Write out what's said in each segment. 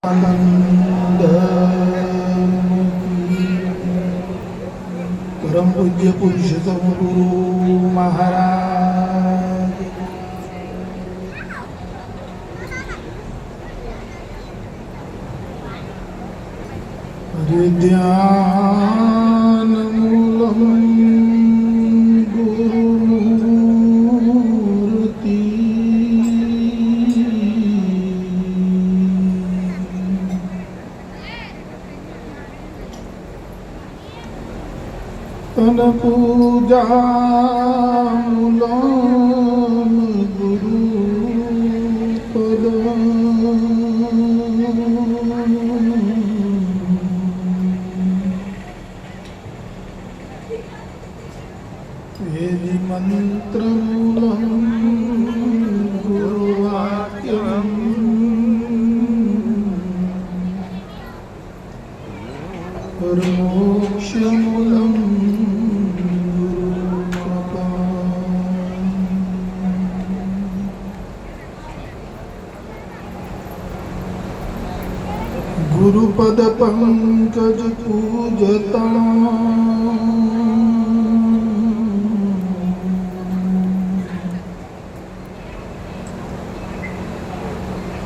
परम पूज्य पुरुषोत्तम गुरु महाराज ध्यान मूलम गुरुमूर्ति तन पूजा मूलम गुरु पद वेद मंत्र मूलम गुरुवाक्यम मोक्ष मूलम गुरुपद पंकज पूजता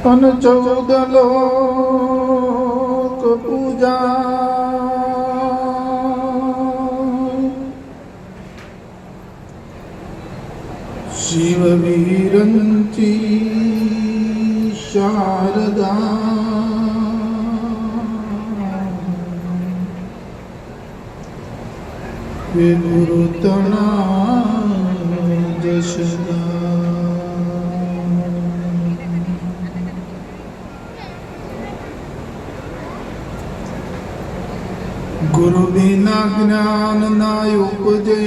तन 14 लोक पूजा शिव वीरंची शारदा गुरुतना जशदा गुरु बिना ज्ञान ना उपजे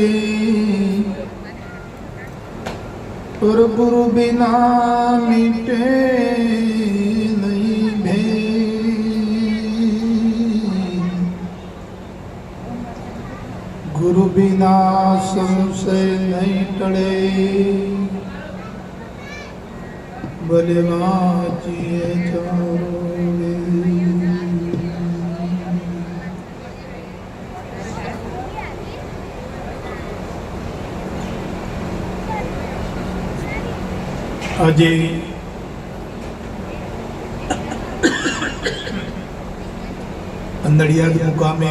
और गुरु बिना मिटे नहीं भेद गुरु बिना संशय नहीं टले भले वाचिए चारों આજે અંદડિયાદ મુકામે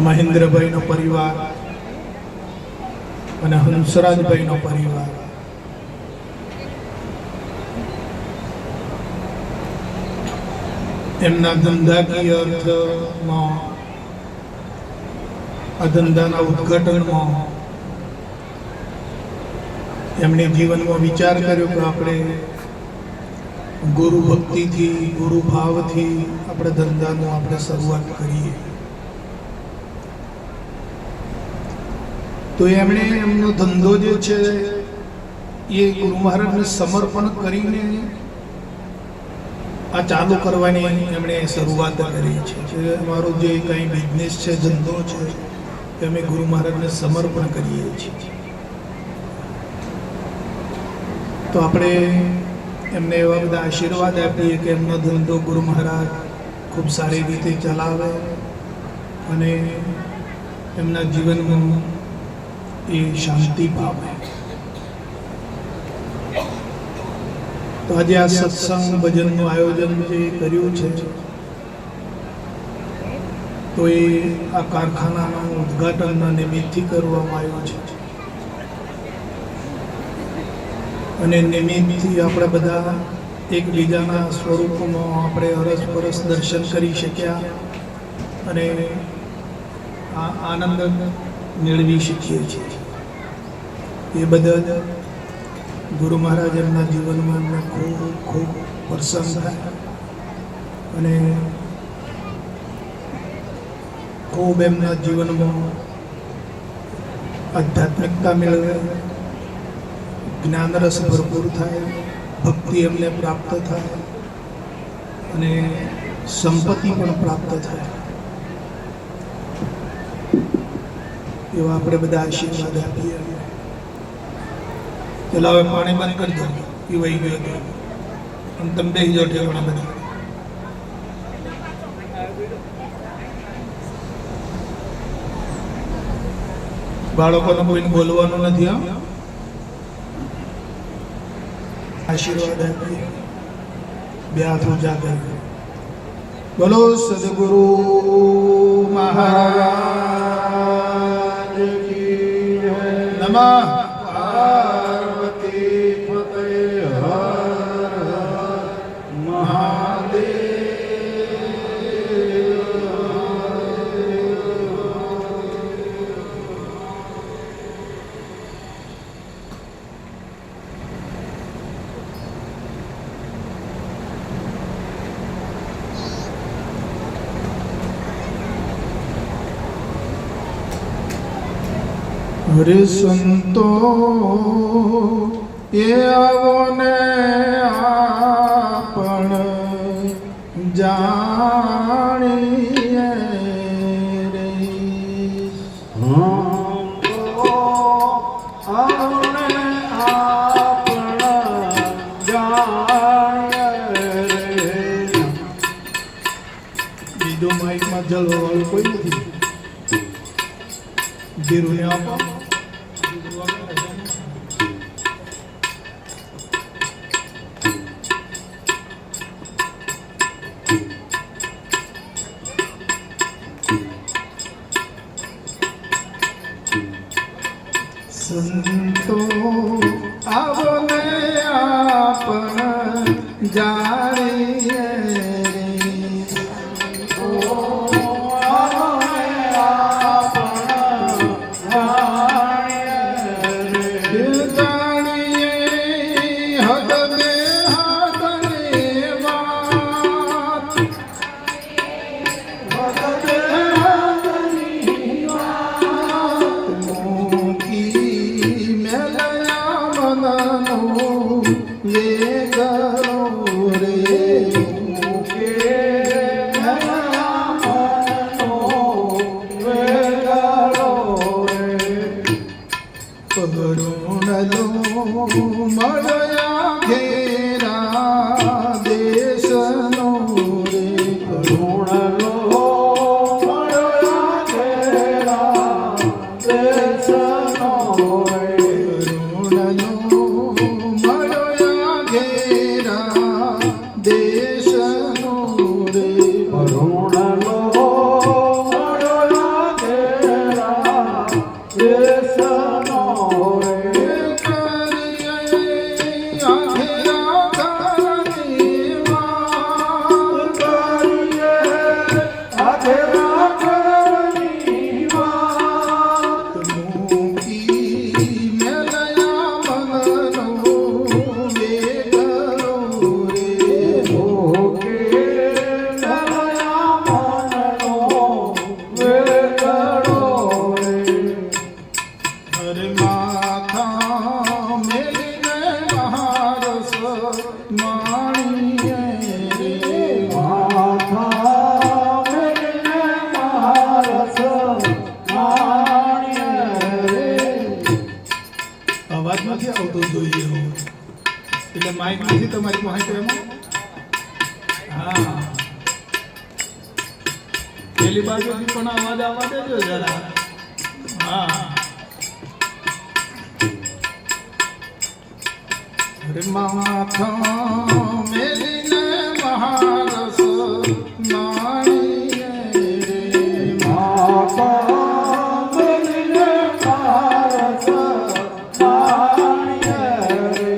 મહેન્દ્રભાઈનો પરિવાર અને હંસરાજભાઈનો પરિવાર એમના ધંધાકીય અર્થમાં આ ધંધાના ઉદ્ઘાટનમાં એમણે જીવનમાં વિચાર કર્યો કે આપણે ગુરુ ભક્તિથી ગુરુ ભાવથી આપણે ધંધાનો આપણે શરૂઆત કરીએ. તો એમણે એમનો ધંધો જે છે એ ગુરુ મહારાજને સમર્પણ કરીને આ ચાલુ કરવાની એમણે શરૂઆત કરી છે. અમારો જે કંઈ બિઝનેસ છે, ધંધો છે, અમે ગુરુ મહારાજને સમર્પણ કરીએ છીએ. તો આપણે એમને એવા બધા આશીર્વાદ આપીએ કે એમનો ધંધો ગુરુ મહારાજ ખૂબ સારી રીતે ચલાવે અને એમના જીવનમાં એ શાંતિ પામે. તો આજે આ સત્સંગ ભજનનું આયોજન જે કર્યું છે તો એ આ કારખાનાના ઉદ્ઘાટનના નિમિત્તથી કરવામાં આવ્યું છે અને નિમિત્તથી આપણે બધા એકબીજાના સ્વરૂપમાં આપણે અરસપરસ દર્શન કરી શક્યા અને આ આનંદ મેળવી શકીએ છીએ. એ બદલ ગુરુ મહારાજ એમના જીવનમાં એમને ખૂબ ખૂબ પ્રસન્ન થાય અને ખૂબ એમના જીવનમાં આધ્યાત્મિકતા મેળવે, જ્ઞાનરસ ભરપૂર થાય, ભક્તિ એમને પ્રાપ્ત થાય અને સંપત્તિ પણ પ્રાપ્ત થાય. એવા આપણે બધા આશીર્વાદ આપીએ. પેલા હવે પાણી બંધ કરી દો, પીવાઈ ગયો હતો. અને તમે બેસી જાઓ ઠેકણા બધા. બાળકોને કોઈને બોલવાનું નથી. હા, આશીર્વાદ આપીએ. બે હાથ ઊંચા કરી બોલો સદગુરુ મહારાજ કી જય. નમઃ પાર્વતી પતય હર મહાદેવ. હરે સંતો એ આવો ને આપણ જાણીએ રે. બીજો માઇકમાં જલવા વાળું કોઈ નથી. ધીરુને આપો. સંતો આવો ને આપણ જાણીએ રે. મળ્યા ઘેરા દેશનો રે. કરુણલો મળ્યા ઘેરા દેશનો રે. કરુણલો મળ્યા ઘેરા દેશનો રે. કરુણલો મળ્યા ઘેરા દેશનો રે. અવાજ નથી આવતો જોઈએ એટલે માઇક નથી તમારી પાસે એમાં. હા, પેલી બાજુથી પણ અવાજ આવવા દેજો જરા. હા, માથા મેલીને મહારસ માણીએ રે. માથા મેલીને મહારસ માણીએ રે.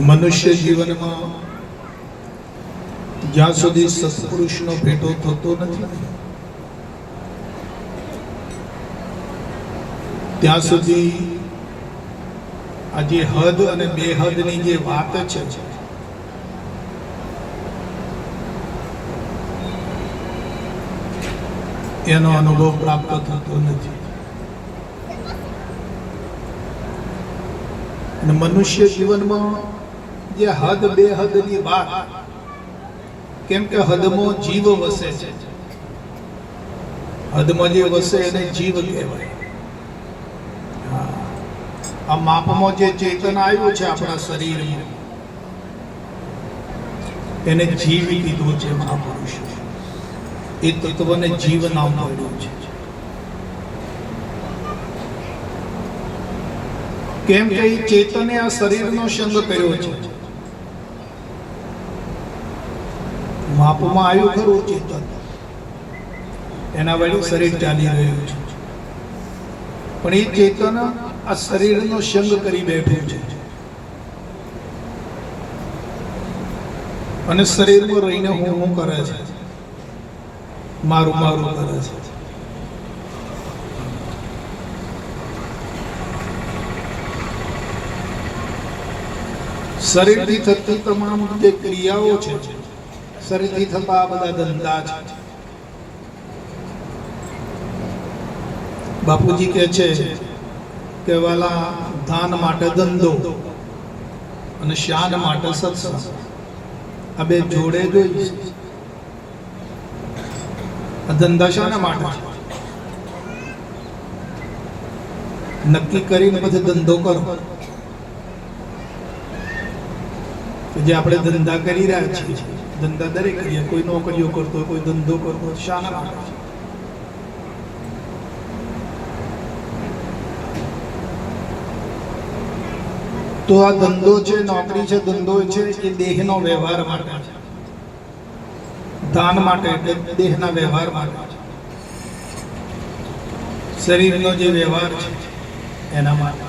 મનુષ્ય જીવનમાં જ્યાં સુધી સત્પુરુષનો ભેટો થતો નથી ત્યાં સુધી આ જે હદ અને બેહદની જે વાત છે એનો અનુભવ પ્રાપ્ત થતો નથી. અને મનુષ્ય જીવનમાં જે હદ બેહદની વાત, કેમ કે હદમાં જીવ વસે છે, હદમાં જે વસે એને જીવ કહેવાય. આ માપમાં જે ચેતન આવ્યું છે આપણા શરીરમાં એને જીવ કીધું છે મહાપુરુષ. એ તત્વને જીવ નામ મળ્યું છે. કેમ કે એ ચેતને આ શરીરનો સંગ કર્યો છે. માપમાં આવ્યું ખરું ચેતન, એના વડે શરીર ચાલી રહ્યું છે, પણ એ ચેતન આ શરીરનો સંગ કરી બેઠું છે અને શરીરમાં રહીને હું કરે છે, મારું મારું કરે છે. શરીરથી થતી તમામ જે ક્રિયાઓ છે, શરીરથી થતા આ બધા ધંધા છે. બાપુજી કહે છે કે વાલા, ધાન માટે ધંધો અને શાન માટે સત્સંગ, આ બે જોડે જોઈ. આ ધંધા શાના માટે? નક્કી કરીને પછી ધંધો કરો. જે આપણે ધંધા કરી રહ્યા છીએ, ધંધા દરેક કરીએ, કોઈ નોકરીઓ કરતો હોય, કોઈ ધંધો કરતો હોય, શાના માટે? તો આ ધંધો છે, નોકરી છે, ધંધો છે, એ દેહનો વ્યવહાર માટે છે. દાન માટે એટલે દેહના વ્યવહાર માટે. શરીરનો જે વ્યવહાર છે એના માટે.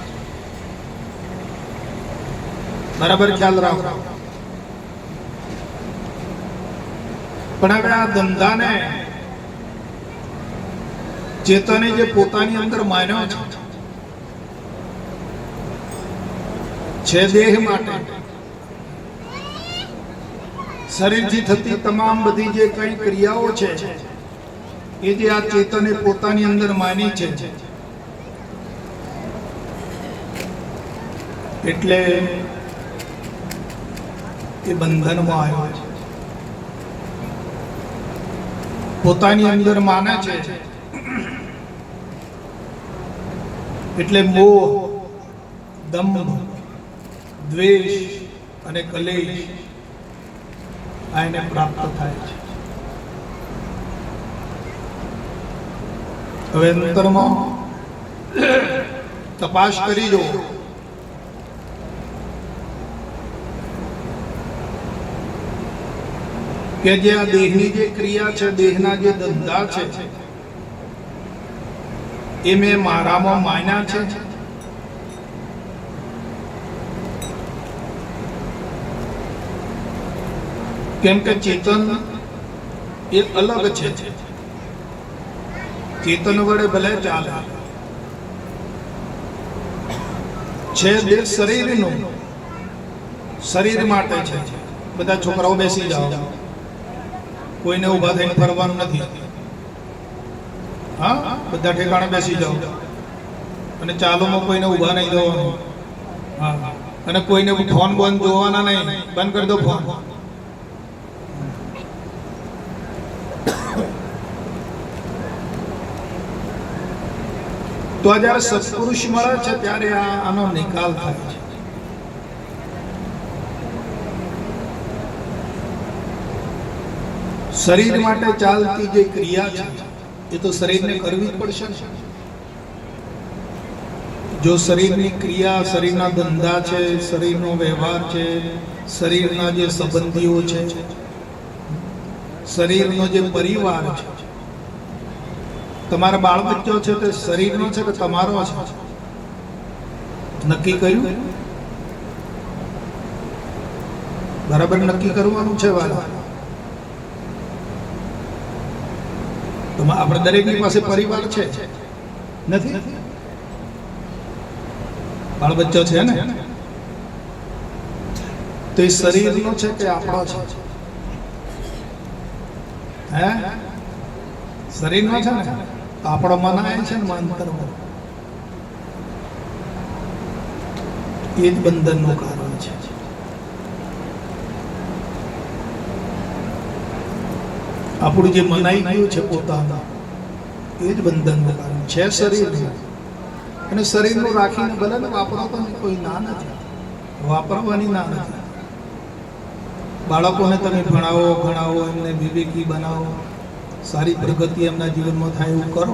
બરાબર ખ્યાલ રાખો. પણ હવે આ ધંધાને ચેતને જે પોતાની અંદર માન્યો છે દેહ માટે, શરીરથી થતી તમામ બધી જે કઈ ક્રિયાઓ છે એ જે આ ચેતને પોતાની અંદર માની છે, એટલે એ બંધનમાં આવ્યો છે. પોતાની અંદર માને છે એટલે મોહ, દંભ, દ્વેષ અને કલેશ આ એને પ્રાપ્ત થાય છે. હવે અંતરમાં તપાસ કરી જો કે જે આ દેહની જે ક્રિયા છે, દેહના જે ધંધા છે, એ મેં મારામાં માન્યા છે. કેમ કે ચેતન એ અલગ છે. ચેતન વડે ભલે ચાલે છે, દેહ શરીરનું, શરીર માટે છે. બધા છોકરાઓ બેસી જાઓ, કોઈને ઊભા થઈને ફરવાનું નથી. હા, બધા ઠેકાણે બેસી જાઓ અને ચાલોમાં કોઈને ઊભા નહીં જવાનું. હા, અને કોઈને ફોન બંધ જોવાના નહીં, બંધ કરી દો ફોન. તો આ જયારે સત્પુરુષ મળે છે ત્યારે આનો નિકાલ થાય છે. શરીર માટે ચાલતી જે ક્રિયા છે એ તો શરીરને કરવી જ પડશે. જો શરીરની ક્રિયા, શરીરના ધંધા છે, શરીરનો વ્યવહાર છે, શરીરના જે સંબંધીઓ છે, શરીરનો જે પરિવાર છે, તમારા બાળ બચ્ચો છે તે શરીરનો છે કે તમારો છે? નક્કી કર્યું? બરાબર નક્કી કરવાનું છે વાલા. તો આપણે દરેકની પાસે પરિવાર છે નથી? બાળ બચ્ચો છે ને? તો એ શરીરનો છે કે આપણો છે? હે? શરીરનો છે ને? તો આપણો મનાય છે ને મંતરમાં. એ જ બંધનનું કારણ છે. આપણું જે મનાઈ ગયું છે પોતાના, એ જ બંધનનું કારણ છે. શરીર અને શરીરનું રાખીને ભલે ને વાપરો તો કોઈ ના નથી, વાપરવાની ના નથી. બાળકોને તમે ભણાવો, એમને વિવેકી બનાવો, સારી પ્રગતિ એમના જીવનમાં થાય એવું કરો,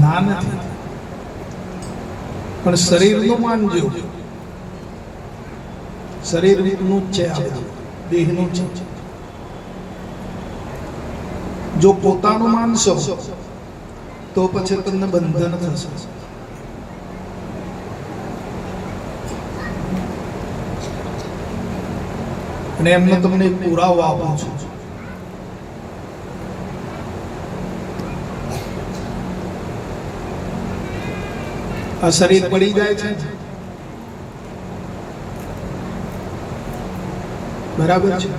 ના નથી. પણ શરીરનું માનજો, શરીરનું જ છે, આ બધું દેહનું છે. જો પોતાનું માનશો તો પછી તમને બંધન થશે. અને એમને તમને એક પુરાવો આપું છું. આ શરીર પડી જાય છે, બરાબર છે.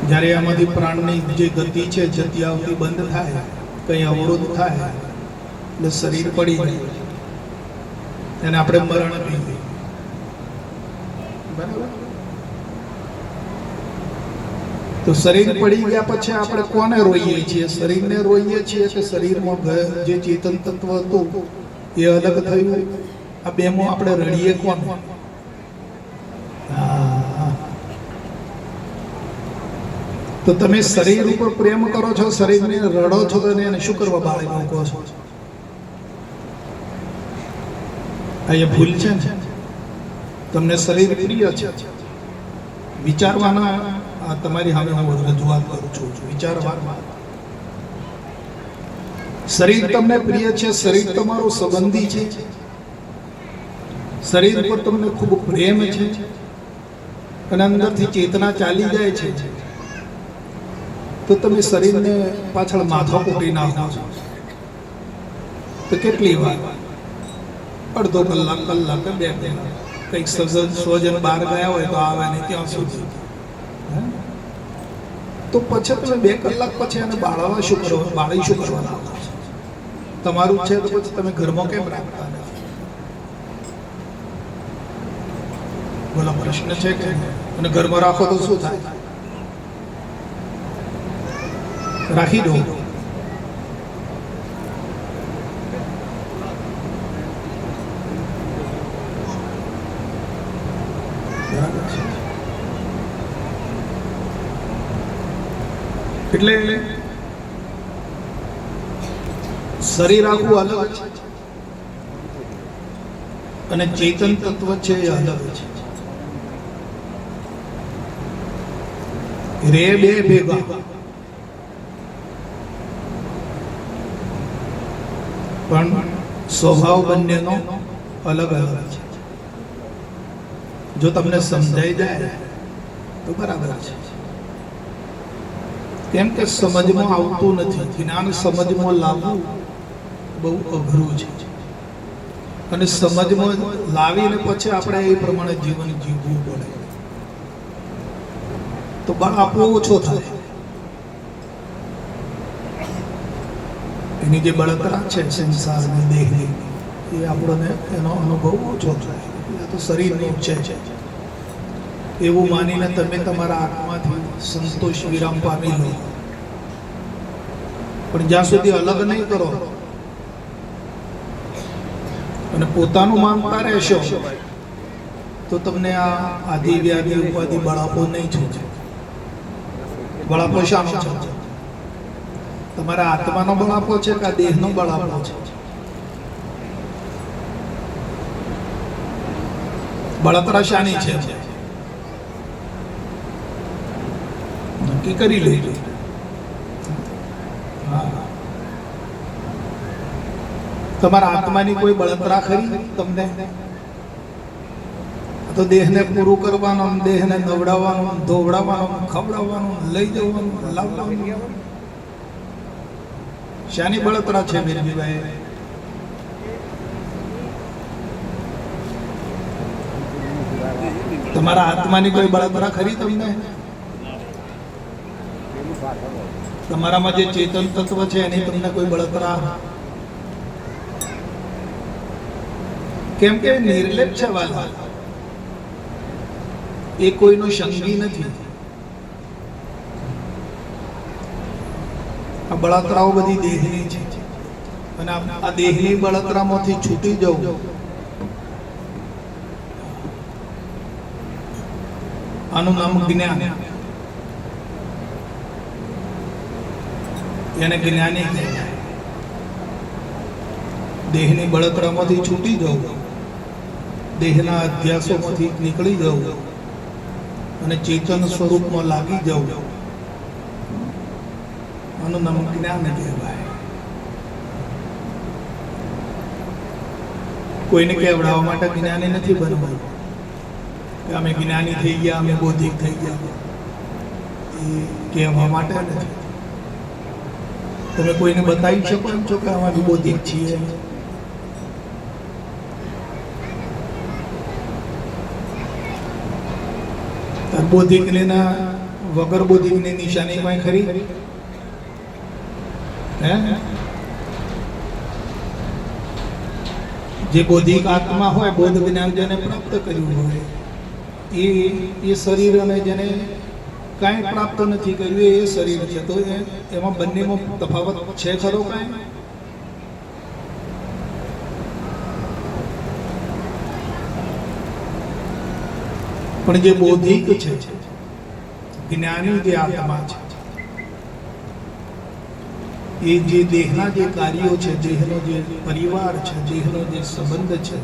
જ્યારે આમાંથી પ્રાણની જે ગતિ છે જતી આવતી બંધ થાય, કઈ અવરોધ થાય એટલે શરીર પડી જાય, એને આપણે મરણ કહીએ. બરાબર? તો શરીર પડી ગયા પછી આપણે કોને રોઈએ છીએ? શરીરને રોઈએ છીએ કે શરીરમાં જે ચેતન તત્વ હતું એ અલગ થયું? આ બેમાં આપણે રડીએ કોણ? તો તમે શરીર ઉપર પ્રેમ કરો છો, શરીરને રડો છો, તો એને શું કરવા બાળી મૂકો છો? આ એ ભૂલ છે ને. તમને શરીર પ્રિય છે, વિચારવાના. આ તમારી સામે હું રજૂઆત કરું છું, વિચારવાના. શરીર તમને પ્રિય છે, શરીર તમારો સંબંધી છે, શરીર પર તમને ખૂબ પ્રેમ છે અને અંદરથી ચેતના ચાલી જાય છે, તો તમે શરીરને પાછળ માથા કૂટી નાખો છો. તો કેટલી વાર? અડધો કલાક, કલાક, 2 કલાક. કંઈક સ્વજન બહાર ગયા હોય તો આવે નહીં ત્યાં સુધી. તો પછી તમે 2 કલાક પછી એને બાળવા શું કરો? બાળી શું કરવાના? તમારું છે તો પછી તમે ઘરમાં કેમ રાખતા નથી? બોલો, પ્રશ્ન છે કે? અને ઘરમાં રાખો તો શું થાય? રાખી દો. એટલે શરીર આખું અલગ છે અને ચેતન તત્વ છે એ અલગ છે. રે બે ભેગા, પણ સ્વભાવ બંનેનો અલગ અલગ છે. જો તમને સમજાઈ જાય તો બરાબર છે. કેમ કે સમજમાં આવતું નથી. જ્ઞાન સમજમાં લાવવું બહુ અઘરું છે અને સમજમાં લાવીને પછી આપણે એ પ્રમાણે જીવન જીવવું પડે. તો બળ આપણો ઓછો થાય. એની જે બળતરા છે સંસારની, દેહની, એ આપણને એનો અનુભવ ઓછો થાય. તો શરીરનું છે એવું માનીને તમે તમારા આત્માથી સંતોષ વિરામ પામી લો. પણ જ્યાં સુધી અલગ નહીં કરો અને પોતાનું માનતા રહેશો તો તમને આ આદિ વ્યાધિ ઉપાધિ બળાપો નહીં છૂટે. બળાપો શાનો છે? તમારા આત્માનો બળાપો છે કે આ દેહનો બળાપો છે? બળતરા શાની છે? નક્કી કરી લેજો. તમારા આત્માની કોઈ બળતરા ખરી તમને? તો દેહને પૂરું કરવાનું, દેહને નવડાવવાનું, ધોવડાવવાનું, ખવડાવવાનું, લઈ જવાનું, લાવવાનું, શાની બળતરા છે વીરજીભાઈ? તમારા આત્માની કોઈ બળતરા ખરી તમને? તમારામાં જે ચેતન તત્વ છે એની તમને કોઈ બળતરા? કેમ કે નિર્લેપ છે વાલા, એ કોઈનો સંગી નથી. આ બળતરાઓ બધી દેહની છે અને આ દેહની બળતરામાંથી છૂટી જવું, આનું નામ જ્ઞાન. એને જ્ઞાની કહેવાય. દેહની બળતરામાંથી છૂટી જવું, દેહના અધ્યાસોમાંથી નીકળી જવું અને ચેતન સ્વરૂપમાં લાગી જવું, આનું નામ જ્ઞાન કહેવાય. કોઈને કહેવડાવવા માટે જ્ઞાની નથી બનવાનું કે અમે જ્ઞાની થઈ ગયા, અમે બૌદ્ધિક થઈ ગયા, એ કહેવા માટે નથી. તમે કોઈને બતાવી શકો એમ છો કે અમે બૌદ્ધિક છીએ? બૌદ્ધિકની વગર બૌદ્ધિકની નિશાની કઈ ખરી? હે? જે બૌદ્ધિક આત્મા હોય, બોધ જ્ઞાન જેને પ્રાપ્ત કર્યું હોય, એ શરીર અને જેને કાંઈ પ્રાપ્ત નથી કર્યું એ શરીર છે. તો એમાં બંનેમાં તફાવત છે ખરો કાંઈ? પણ જે બૌદ્ધિક છે, જ્ઞાની જે આત્મા છે, એ જે દેહના જે કાર્યો છે, દેહનો જે પરિવાર છે, દેહનો જે સંબંધ છે,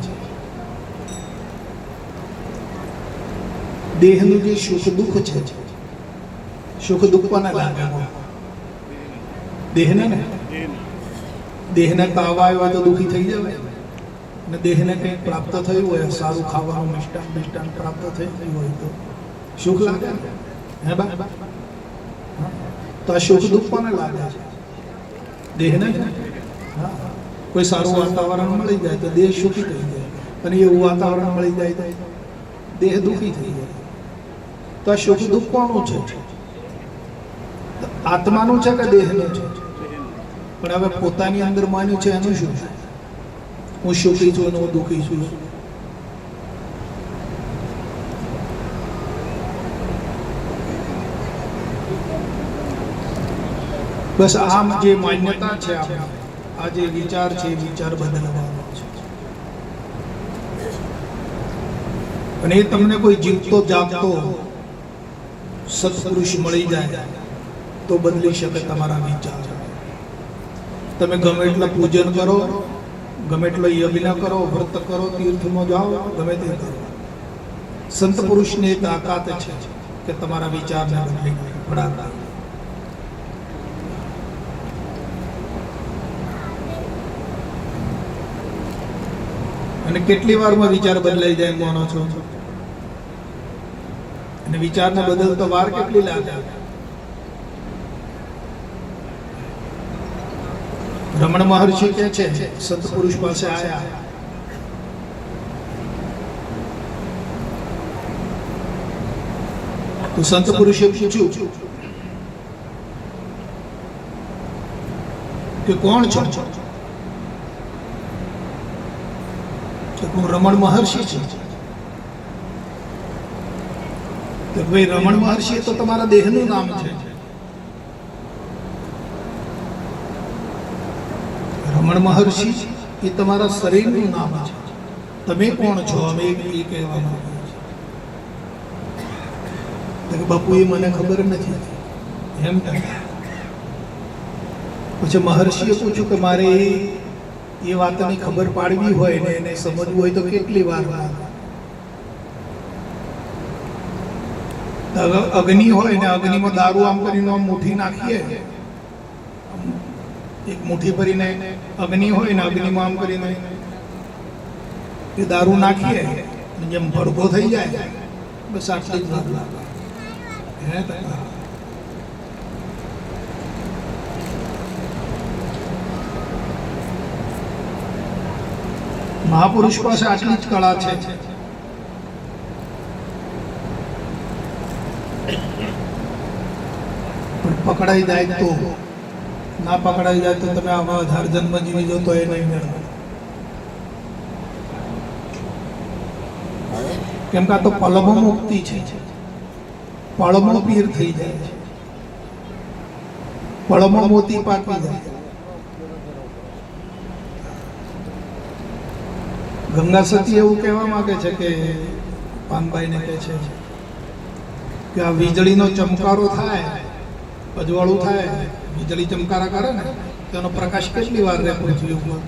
દેહનું જે સુખ દુઃખ છે, સુખ દુઃખ કોને લાગે? દેહને ને. દેહને તાવ આવ્યો તો દુઃખી થઈ જવાય ને. દેહને કંઈક પ્રાપ્ત થયું હોય, સારું ખાવાનું મિષ્ટાન પ્રાપ્ત થયું હોય તો સુખ લાગે હે બા? તો આ સુખ દુઃખ કોને લાગે છે? દેહને. કોઈ સારું વાતાવરણ મળી જાય તો દેહ સુખી થઈ જાય, અને એવું વાતાવરણ મળી જાય તો દેહ દુઃખી થઈ જાય. તો આ સુખ દુઃખ કોનું છે? આત્માનું છે કે દેહનું છે? પણ હવે પોતાની અંદર માન્યું છે એનું શું છે? હું સુખી છું અને હું દુઃખી છું. બસ આમ જે માન્યતા છે, આ જે વિચાર છે, વિચાર બદલવાનો છે. અને એ તમને કોઈ જીવતો જાગતો સત્પુરુષ મળી જાય તો બદલી શકે તમારા વિચાર. તમે ગમે એટલા પૂજન કરો, ગમે એટલો યજ્ઞ કરો, વ્રત કરો, તીર્થમાં જાઓ, ગમે તે કરો, સંત પુરુષની તાકાત છે કે તમારા વિચારને બદલી પડાતા. અને કેટલી વારમાં વિચાર બદલાઈ જાય એમ માનો છો? અને વિચારને બદલતો વાર કેટલી લાગે? રમણ મહર્ષિ કે છે, સંત પુરુષ પાસે આયા, તો સંત પુરુષે પૂછ્યું કે કોણ છો? હું રમણ મહર્ષિ છું. તો ભાઈ રમણ મહર્ષિ તો તમારા દેહનું નામ છે. રમણ મહર્ષિ એ તમારા શરીરનું નામ છે. તમે કોણ છો? અમે એ કહેવા માંગીએ છીએ. બાપુ એ મને ખબર નથી એમ કહે. પછી મહર્ષિએ પૂછ્યું કે મારે એ વાતની ખબર પાડવી હોય ને એને સમજવું હોય તો કેટલી વાર લાગે? અગ્નિ હોય ને, અગ્નિમાં દારૂ આમ કરીને આમ મુઠ્ઠી નાખીએ એક મુઠ્ઠી ભરીને અગ્નિ હોય ને અગ્નિમાં આમ કરીને એ દારૂ નાખીએ જેમ ભડકો થઈ જાય, બસ આટલી જ વાર લાગે. મહાપુરુષ પાસે આટલી જ કળા છે. પણ પકડાઈ જાય તો, ના પકડાઈ જાય તો તમે આવા 1000 જન્મ જીવી જો તો એ નહીં મેળવો. કેમ કે આ તો પલમો મુક્તિ છે, પળમો પીર થઈ જાય છે, પળમો મોતી પાકી જાય. ગંગા સતી એવું કહેવા માંગે છે કે પાનભાઈને કહે છે કે આ વીજળીનો ચમકારો થાય, અજવાળું થાય, વીજળી ચમકારા કરે ને તેનો પ્રકાશ કેટલી વાર રહે પૃથ્વી ઉપર?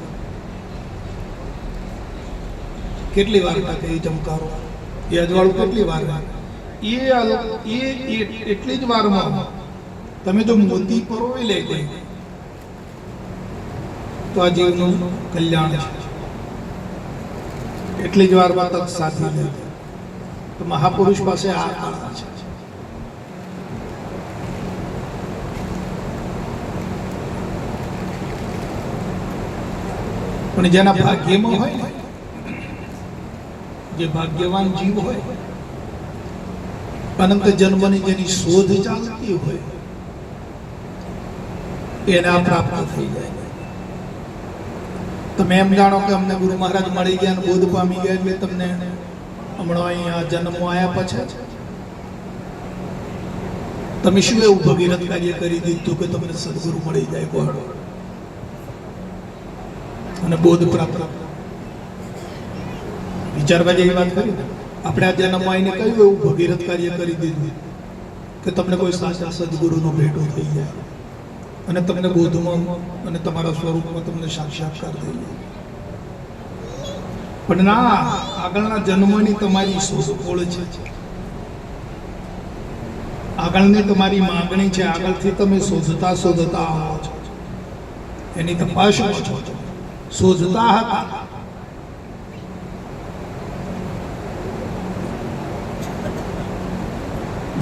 કેટલી વાર ટકે એ ચમકારો, એ અજવાળું કેટલી વાર રહે? એ એટલી જ વારમાં તમે જો મોતી પરોવી લે તો આ જીવનું કલ્યાણ છે. એટલી જ વારમાં તક સાધી લે તો મહાપુરુષ પાસે આ કળા છે. પણ જેના ભાગ્યમાં હોય ને, જે ભાગ્યવાન જીવ હોય, અનંત જન્મની જેની શોધ ચાલતી હોય, એને આ પ્રાપ્ત થઈ જાય. તમે એમ જાણો કે અમને ગુરુ મહારાજ મળી ગયા અને બોધ પામી ગયા એટલે તમને હમણાં અહીંયા જન્મો આવ્યા પછી તમે શું એવું ભગીરથ કાર્ય કરી દીધું કે તમને સદગુરુ મળી જાય કોહડો અને બોધ પ્રાપ્ત? વિચારવા જેવી વાત કરી ને. આપણે આ જન્મમાં આવીને કયું એવું ભગીરથ કાર્ય કરી દીધું કે તમને કોઈ સાચા સદગુરુનો ભેટો થઈ જાય અને તમને બોધમાં અને તમારા સ્વરૂપમાં તમને સાક્ષાત્કાર થઈ જાય? પણ ના, આગળના જન્મની તમારી શોધખોળ છે, આગળની તમારી માંગણી છે, આગળથી તમે શોધતા શોધતા આવો છો, એની તપાસ છો, શોધતા હતા.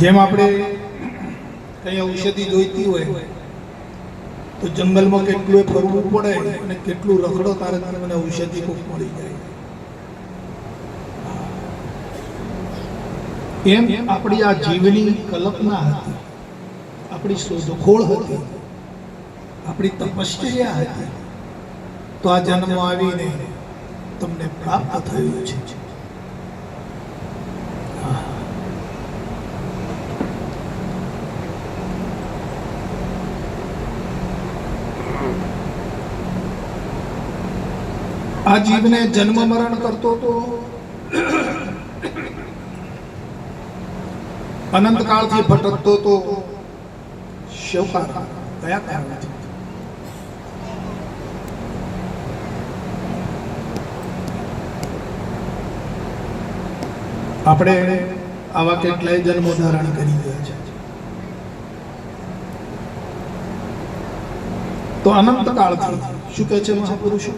જેમ આપણે કઈ ઔષધિ જોઈતી હોય તો જંગલમાં કેટલું ફરવું પડે અને કેટલું રખડો તારે તમને ઔષધિ કોક મળી જાય. એમ આપણી આ જીવની કલ્પના હતી, આપણી શોધખોળ હતી, આપણી તપશ્ચર્યા હતી, તો આ જન્મ આવીને તમને પ્રાપ્ત થયું છે. આ જીવને જન્મ મરણ કરતો તો અનંત કાળથી ભટકતો તો કયા કારણથી? આપણે આવા કેટલાય જન્મો ધારણ કરી ગયા છે. તો અનંત કાળથી શું કહે છે મહાપુરુષો?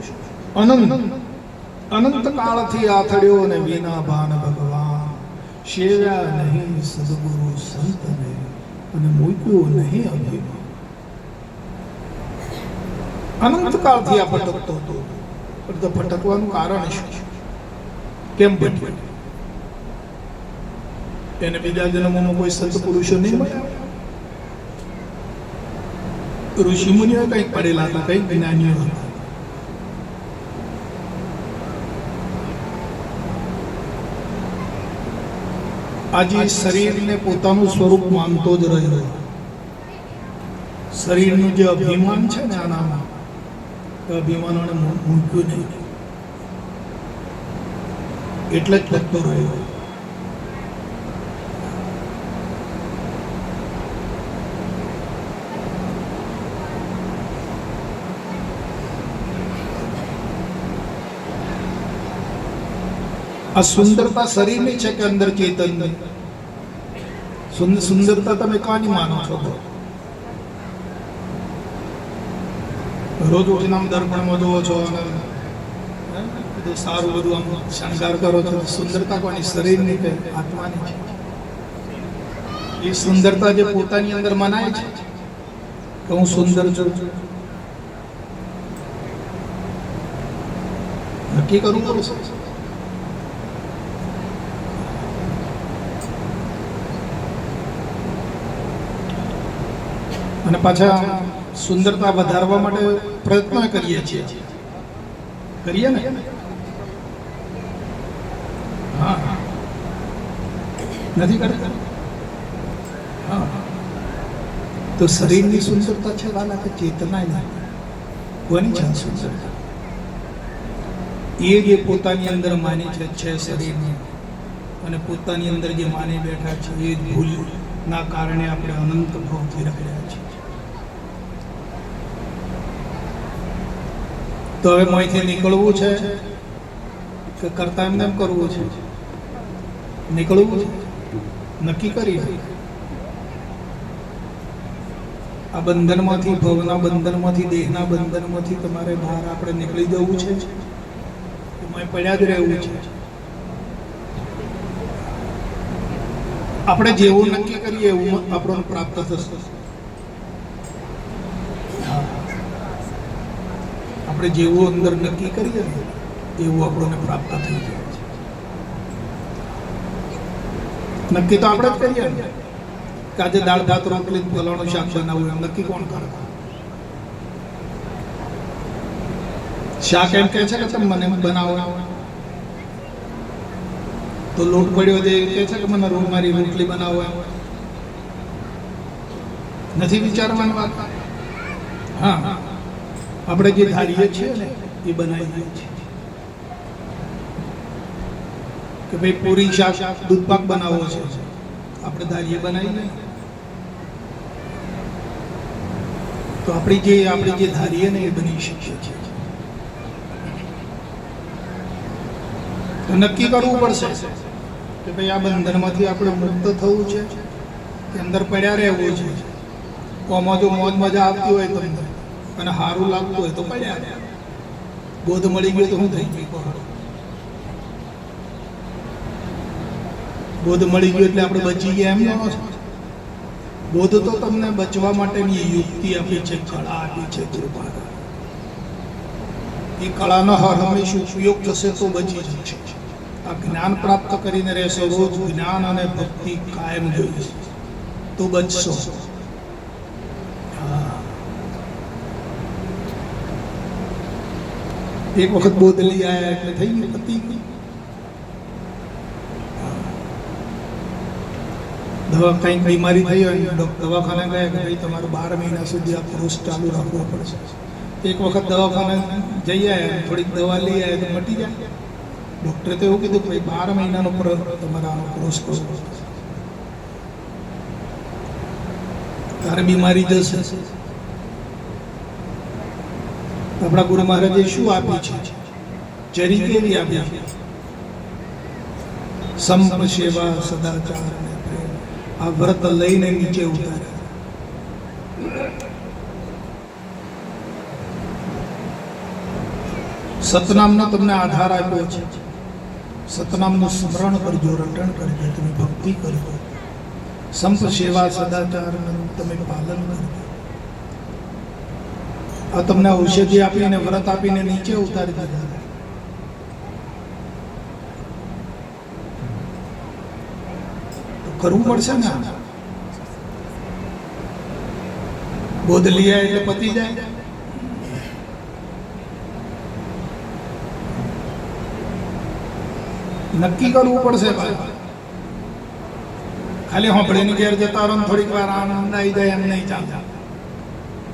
અનંત કાળથી આથડ્યો અને વિના ભાન ભગવાન, સેવ્યા નહીં સદગુરુ સંતને અને મૂક્યો નહીં અભિમાન. અનંત કાળથી આ ભટકતો હતો. પણ તો ભટકવાનું કારણ શું? કેમ ભટક્યો? એને બીજા જન્મોમાં કોઈ સંત પુરુષો નહીં મળ્યા? ઋષિ મુનિઓ કંઈક પડેલા હતા, કંઈક જ્ઞાનીઓ હતા. આજે શરીરને પોતાનું સ્વરૂપ માનતો જ રહ્યો. શરીરનું જે અભિમાન છે ને આનામાં, અભિમાનોને મૂક્યું નહીં એટલે જ ભટકતો રહ્યો. આ સુંદરતા શરીરની છે કે અંદર ચેતનની? સુંદરતા તમે કાની માનો છો? રોજ ઉઠીને આમ દર્પણમાં જોવો છો અને બધું સારું બધું આમ શણગાર કરો છો. સુંદરતા કોની? શરીરની કે આત્માની છે? એ સુંદરતા જે પોતાની અંદર મનાય છે કે હું સુંદર છું, નક્કી કરવું પડશે. અને પાછા સુંદરતા વધારવા માટે પ્રયત્ન કરીએ છીએ. કરીએ ને? હા, નથી કરતા? હા. તો શરીરની સુંદરતા છે વાલા કે ચેતના કોની છે સુંદરતા? એ જે પોતાની અંદર માની છે શરીરની, અને પોતાની અંદર જે માની બેઠા છે એ ભૂલના કારણે આપણે અનંત ભાવથી રખડ્યા છીએ. તો હવે મોંથી નીકળવું છે કે કરતા એમને એમ કરવું છે? નીકળવું છે, નક્કી કરીએ. આ બંધનમાંથી, ભવના બંધનમાંથી, દેહના બંધનમાંથી તમારે બહાર આપણે નીકળી જવું છે, એમાં પડ્યા જ રહેવું છે. આપણે જેવું નક્કી કરીએ એવું આપણને પ્રાપ્ત થશે. આપણે જેવું અંદર નક્કી કરીએ ને એવું આપણને પ્રાપ્ત થઈ જાય છે. નક્કી તો આપણે જ કરીએ ને કે આજે દાળ ભાત રોટલી ફલાણું શાક બનાવવું, એમ નક્કી કોણ કરે? શાક એમ કહે છે કે તમે મને બનાવો, તો લોટ પડ્યો છે કહે છે કે મને મારી રોટલી બનાવો, એમ નથી વિચારવાની વાત. હા, આપણે જે ધારીએ છીએ ને એ બનાવી દઈએ છીએ કે ભાઈ પૂરી શાક દૂધ પાક બનાવવો છે, આપણે ધારીએ બનાવી દઈએ. તો આપણે જે ધારીએ ને એ બની શકીએ છીએ. તો નક્કી કરવું પડશે કે ભાઈ આ બંધનમાંથી આપણે મુક્ત થવું છે કે અંદર પડ્યા રહેવું છે. આમાં જો મોજ મજા આવતી હોય તમને અને સારું લાગતું હોય તો પડ્યા રહે. બોધ મળી ગયો તો શું થઈ ગયું? બોધ મળી ગયો એટલે આપણે બચી ગયા એમ જાણો છો? બોધ તો તમને બચવા માટેની યુક્તિ આપી છે, કળા આપી છે, કૃપા. એ કળાનો હંમેશ ઉપયોગ થશે તો બચી જશે. આ જ્ઞાન પ્રાપ્ત કરીને રહેશો, રોજ જ્ઞાન અને ભક્તિ કાયમ જોઈશે તો બચશો. એક વખત બોધ લઈ આવ્યા એટલે થઈ ગયું, પતી ગયું. કંઈક બીમારી થઈ હોય, દવાખાને ગયા કે ભાઈ તમારે 12 મહિના સુધી આ કોર્સ ચાલુ રાખવો પડશે. એક વખત દવાખાને જઈ આવ્યા, થોડીક દવા લઈ આવ્યા તો મટી જાય. ડૉક્ટરે તો એવું કીધું કે ભાઈ 12 મહિનાનો તમારે આનો કોર્સ કરવો પડશે, તારે બીમારી જશે. આપણા ગુરુ મહારાજે શું આપ્યું છે? ચરી કેવી આપી છે? સંપ, સેવા, સદાચાર અને પ્રેમ. આ વ્રત લઈને નીચે ઉતારે. સતનામનો તમને આધાર આપ્યો છે. સતનામનું સ્મરણ કરજો, રટણ કરજો, તમે ભક્તિ કરજો. સંપ, સેવા, સદાચારનું તમે પાલન કરજો. આ તમને ઔષધિ આપીને, વ્રત આપીને નીચે ઉતારી દીધા. તો કરવું પડશે ને. બોધ લીયા એટલે પતી જાય. નક્કી કરવું પડશે ભાઈ. ખાલી હોંપડીની ઘેર જતા રહો, થોડીક વાર આનંદ આવી જાય એમ નહીં ચાલતા.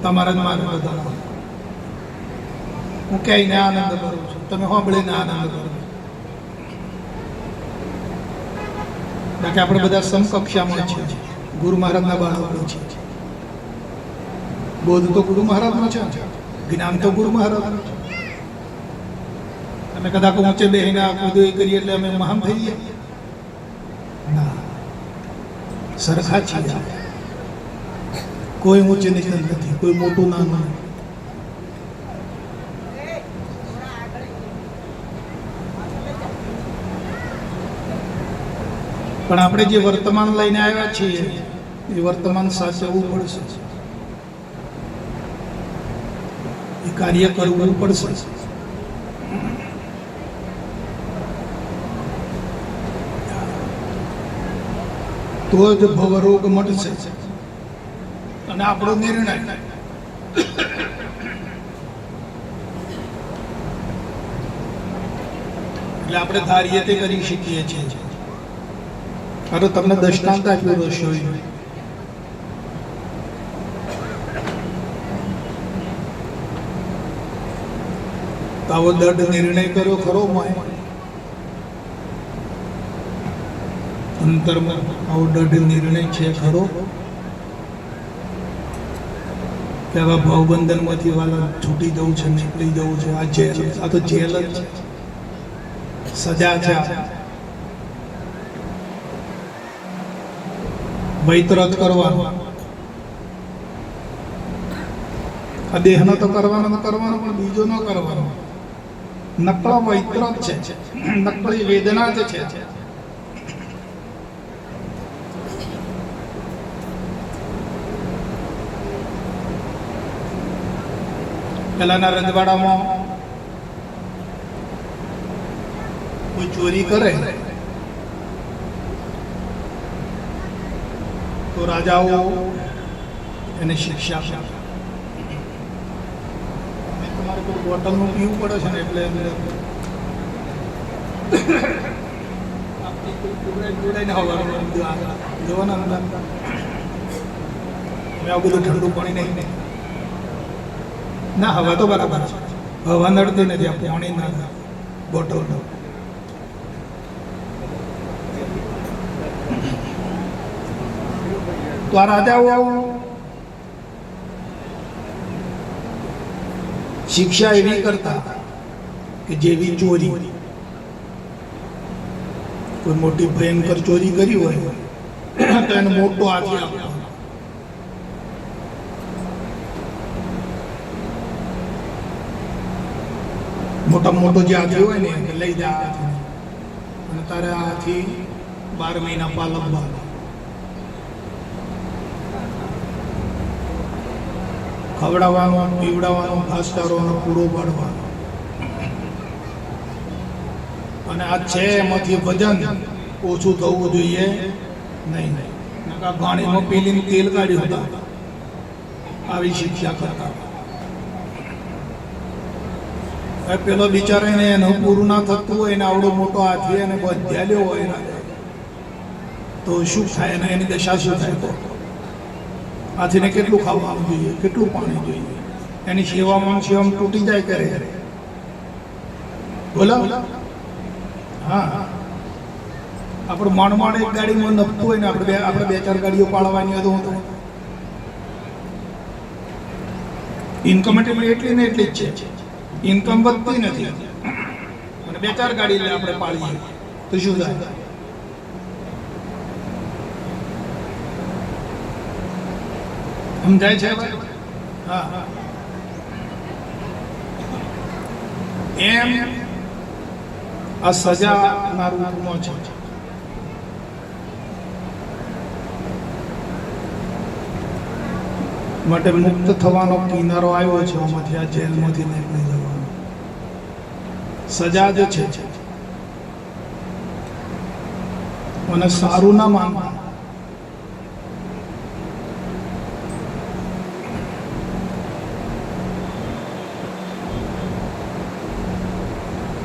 તમારા જ માર્ગ બધા હું ક્યાંય આનંદ કરું છું, તમે હોંભળીને આનંદ કરો. બાકી આપણે બધા સમકક્ષામાં છીએ, ગુરુ મહારાજના બાળકો છીએ. બોધ તો ગુરુ મહારાજનો છે, જ્ઞાન તો ગુરુ મહારાજનું છે. અમે કદાચ ઊંચે બેહીને આ કુદું કરીએ એટલે અમે મહાન થઈ ગયા? ના, સરખા છીએ. કોઈ ઊંચે નીચે નથી, કોઈ મોટું નાનું. પણ આપણે જે વર્તમાન લઈને આવ્યા છીએ એ વર્તમાન સાચવવું પડશે, એ કાર્ય કરવું પડશે. તો જ ભવરોગ મટશે અને આપણો નિર્ણય એટલે આપણે ધારીએ તે કરી શકીએ છીએ. અરે તમને દૃષ્ટાંત આપ્યું રસોઈ, આવો દઢ નિર્ણય કર્યો ખરો મોય અંતરમાં, આવો દઢ નિર્ણય છે ખરો કે આવા ભાવબંધનમાંથી વાલા છૂટી જવું છે, નીકળી જવું છે. આ જેલ, આ તો જેલ જ છે, સજા છે. વૈતરત કરવાનો, આ દેહનો તો કરવાનો પણ બીજો ન કરવાનો. નકળો વૈતરત છે, નકળી વેદના જ છે. પહેલાના રજવાડામાં કોઈ ચોરી કરે તો રાજાઓ એને શિક્ષા આપે. તમારે કોઈ બોટલનું પીવું પડે છે ને એટલે જોવાના અંદર આવું બધું ઠંડુ પાણી નહીં ના. હવા તો બરાબર છે, હવા નડતી નથી. આ પાણી ના બોટલ તો આ રાજાઓ શિક્ષા એવી કરતા કે જેવી ચોરી, કોઈ મોટી ભયંકર ચોરી કરી હોય તો એને મોટો હાથી આપવો. મોટો જે હાથી હોય ને એને લઈ જા અને તારે આ હાથી 12 મહિના પાલવવા. ખવડાવવાનો, પીવડાવવાનો, ઘાસ ચારવાનો, પૂરો પાડવાનો. અને આ છે એમાંથી વજન ઓછું થવું જોઈએ નહીં. ઘાણીમાં પીલીને તેલ કાઢ્યું હતા, આવી શિક્ષા કરતા. પેલો બિચારો એનું પૂરું ના થતું હોય ને આવડો મોટો હાથી અને બધ્યા લેવો હોય તો શું થાય ને એની દશા શું થાય? તો હાથીને કેટલું ખાવાનું જોઈએ, કેટલું પાણી જોઈએ, એની સેવામાં તૂટી જાય કરે. બોલો હા, આપણું માંડ એક ગાડીમાં નપતું હોય ને આપણે 2-4 ગાડીઓ પાડવાની હતું તો ઇન્કમ એટલી ને એટલી જ છે. ઇન્કમ વધતી નથી અને 2-4 ગાડી આપણે પાડીએ તો શું થાય? સમજાય છે? હા, એમ આ સજાના રૂપમાં છે. માટે મુક્ત થવાનો કિનારો આવ્યો છે, આમાંથી આ જેલમાંથી નીકળી જવાનો. સજા જ છે અને સારું ના માનવા.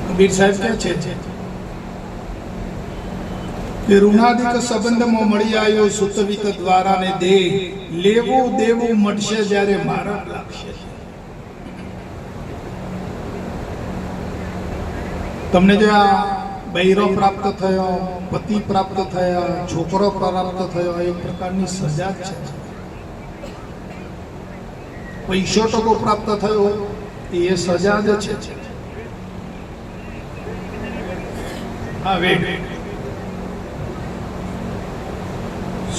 કબીર સાહેબ કહે છે કે ઋણાધિક સંબંધમાં મળી આવ્યો સુતવિત દ્વારા ને દેહ, લેવું દેવું મટશે જ્યારે મારા લાગશે. તમને જે આ બૈરો પ્રાપ્ત થયો, પતિ પ્રાપ્ત થયા, છોકરો પ્રાપ્ત થયો, એક પ્રકારની સજા છે. પૈસો ટકો પ્રાપ્ત થયો એ સજા જ છે. હા,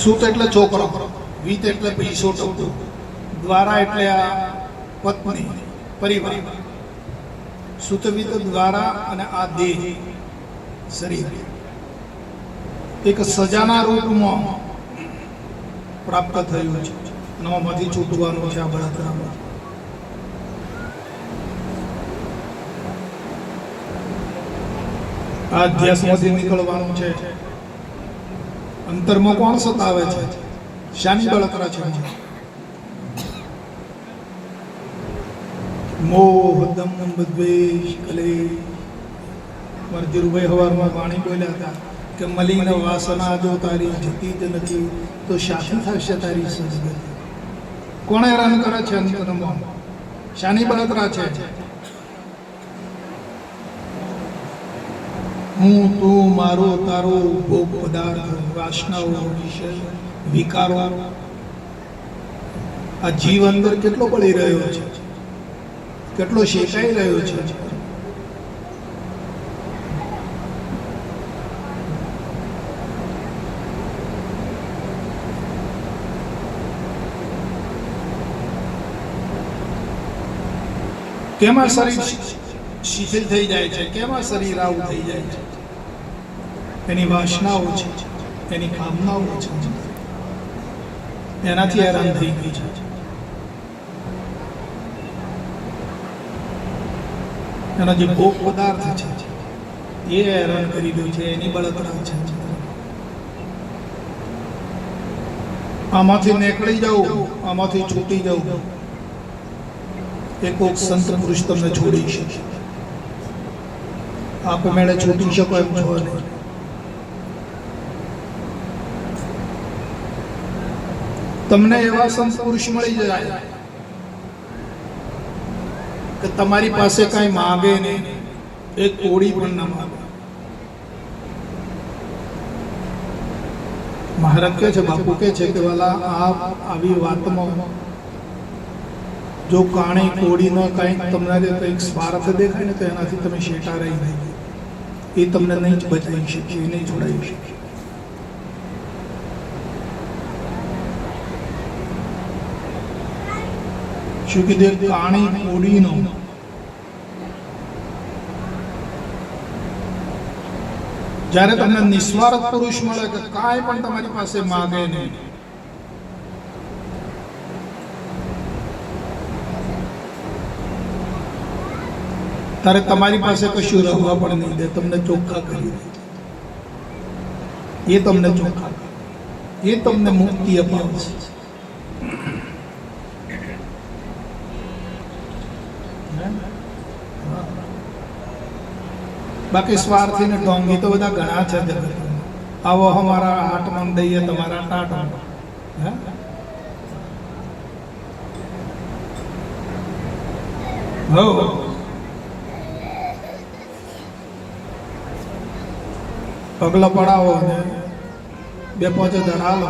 સુત એટલે છોકરો, વિત એટલે પૈસો ટકો, દ્વારા એટલે આ પત્ની, પરિવાર. સુતવિત દ્વારા અને આ દેહ, શરીર. એક સજાના રૂપમાં પ્રાપ્ત થયું છે અને આમાંથી છૂટવાનું છે આ બળતરામાં. આ અધ્યાસમાંથી નીકળવાનું છે. અંતરમાં કોણ સતાવે છે? શાની બળતરા છે? મોહ દમ દ્વેષ કલેશ. મારા ધીરુભાઈ હવારમાં વાણી બોલ્યા હતા કે મલિન વાસના જો તારી જતી જ નથી તો શાથી થશે તારી સદગતિ. કોણ હેરાન કરે છે અંતરમાં? શાની બળતરા છે? હું તું મારો તારો ભોગ પદાર્થ વાસનાઓ વિષય વિકારો. આ જીવ અંદર કેટલો બળી રહ્યો છે, કેટલો શેકાઈ રહ્યો છે. કેમ આ શરીર શિથિલ થઈ જાય છે? કેમ આ શરીર આવું થઈ જાય છે? એની વાસનાઓ છે, એની કામનાઓ છે, એનાથી હેરાન થઈ ગઈ છે. એના જે ભોગ પદાર્થ છે એ હેરાન કરી રહ્યું છે, એની બળતરા છે. આમાંથી નીકળી જાઉં, આમાંથી છૂટી જાઉં. એક સંત પુરુષ તમને છોડી શકે, આપમેળે છૂટી શકો એમ છો નહીં. તમને એવા સંત પુરુષ મળી જાય કે તમારી પાસે કાંઈ માગે નહીં, એક કોડી પણ ના માગે. મહારાજ કહે છે, બાપુ કહે છે કે વાલા આ આવી વાતમાં જો કાણી કોડીનો કંઈક તમને કંઈક સ્વાર્થ દેખાય ને તો એનાથી તમે શેટા રહી નહીં. એ તમને નહીં જ બચાવી શકે, એ નહીં છોડાવી શકે. શું કીધું? કાણી કોડીનો જ્યારે તમને નિસ્વાર્થ પુરુષ મળે કે કાંઈ પણ તમારી પાસે માગે નહીં, ત્યારે તમારી પાસે કશું રહેવા પણ નહીં દે, તમને ચોખ્ખા કરી દે. એ તમને ચોખ્ખા, એ તમને મુક્તિ અપાવશે. બાકી સ્વાર્થી ને ઢોંગી તો બધા ઘણા છે જગતમાં. આવો અમારા હાટમાં દઈએ, તમારા ટાટમાં. હો પગલા પડાવો અને 2-5 હજાર હાલો.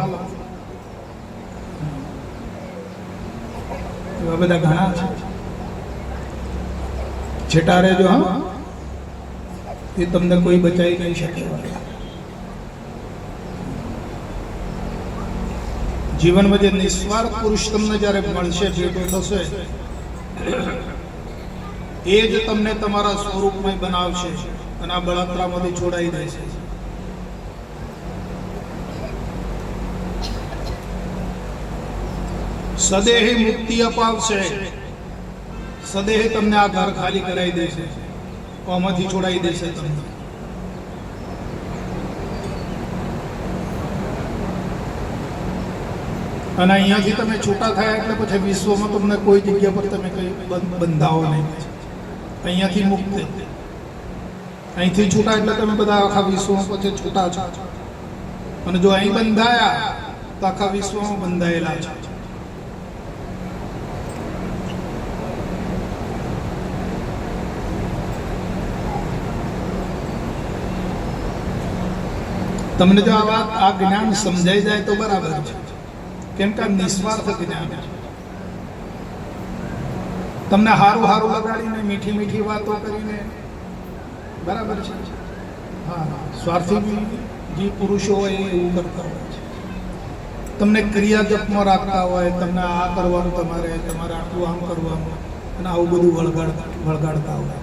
એવા બધા ઘણા છે. છેટા રહેજો. હા, એ તમને કોઈ બચાવી નહીં શકે. જીવનમાં જે નિસ્વાર્થ પુરુષ તમને જ્યારે મળશે, ભેટો થશે, એ જ તમને તમારા સ્વરૂપમાં બનાવશે અને આ બળતરામાંથી છોડાઈ દેશે. સદેહે મુક્તિ અપાવશે, સદેહે તમને આ ઘર ખાલી કરાવી દેશે, આમાંથી છોડાઈ દેશે તમને. અને અહીંયાથી તમે છૂટા થયા એટલે પછી વિશ્વમાં તમને કોઈ જગ્યા પર તમે કઈ બંધાવો નહીં. અહીંયાથી મુક્ત, અહીંથી છૂટા એટલે તમે બધા આખા વિશ્વમાં પછી છૂટા છો. અને જો અહીં બંધાયા તો આખા વિશ્વમાં બંધાયેલા છે. તમને જો આ જ્ઞાન સમજાઈ જાય તો બરાબર છે, કેમ કે નિસ્વાર્થ જ્ઞાન છે. તમને હારું હારું લગાડીને મીઠી મીઠી વાતો કરીને બરાબર છે. હા, સ્વાર્થી જે પુરુષો હોય એવું કરતા હોય છે. તમને ક્રિયા જપમાં રાખતા હોય, તમને આ કરવાનું, તમારે આટલું આમ કરવાનું, અને આવું બધું વળગાડતા હોય.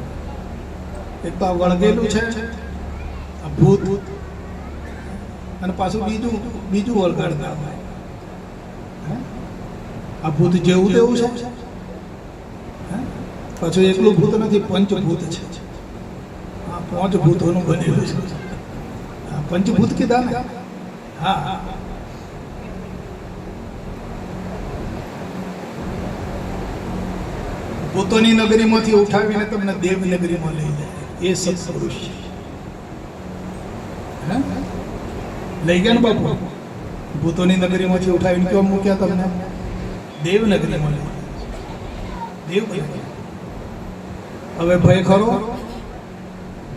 એક તો આ વળગેલું છે, આ ભૂત. અને પાછું બીજું વળગાડતા હોય. આ ભૂત જેવું તેવું છે. પાછું એકલું ભૂત નથી, પંચભૂત છે. હા, 5 ભૂતોનું બનેલું છે. હા, પંચભૂત કીધા ને. હા, ભૂતોની નગરીમાંથી ઉઠાવીને તમને દેવનગરીમાં લઈ જાય એ સત્પુરુષ છે. લઈ ગયા ને બાપુ, ભૂતોની નગરીમાંથી ઉઠાવીને કેવા મૂક્યા તમને? દેવનગરીમાં લઈ દેવ. હવે ભય ખરો?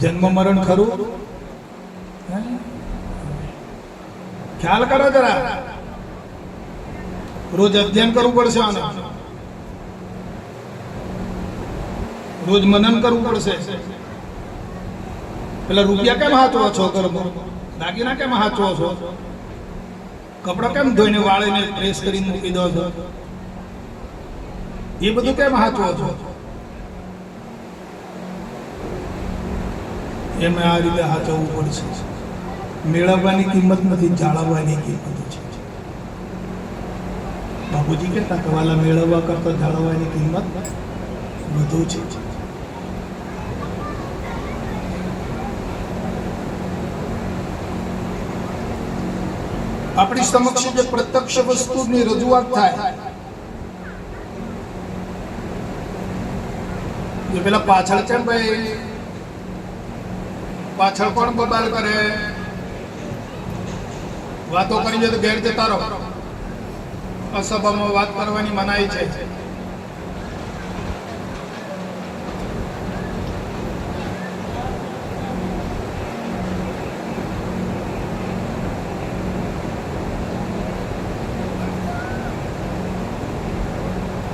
જન્મ મરણ ખરું? ખ્યાલ કરો જરા. રોજ અધ્યયન કરવું પડશે આને, રોજ મનન કરવું પડશે. પેલા રૂપિયા કેમ હાચવો છો? ગરબો દાગીના કેમ હાચવો છો? કપડા કેમ ધોઈને વાળીને પ્રેસ કરીને મૂકી દો છો? એ બધું કેમ હાચવો છો? એમાં આ રીતે હાચવવું પડશે. મેળવવાની કિંમત નથી, જાળવવાની કિંમત છે. બાપુજી કહેતા કે વાલા મેળવવા કરતા જાળવવાની કિંમત વધુ છે. આપણી સમક્ષ જે પ્રત્યક્ષ વસ્તુની રજૂઆત થાય, જે પેલા પાછળ છે ભાઈ, પાછળ કોણ બબાલ કરે? વાતો કરી તો ઘેર જતા રહો. અસભામાં વાત કરવાની મનાઈ છે.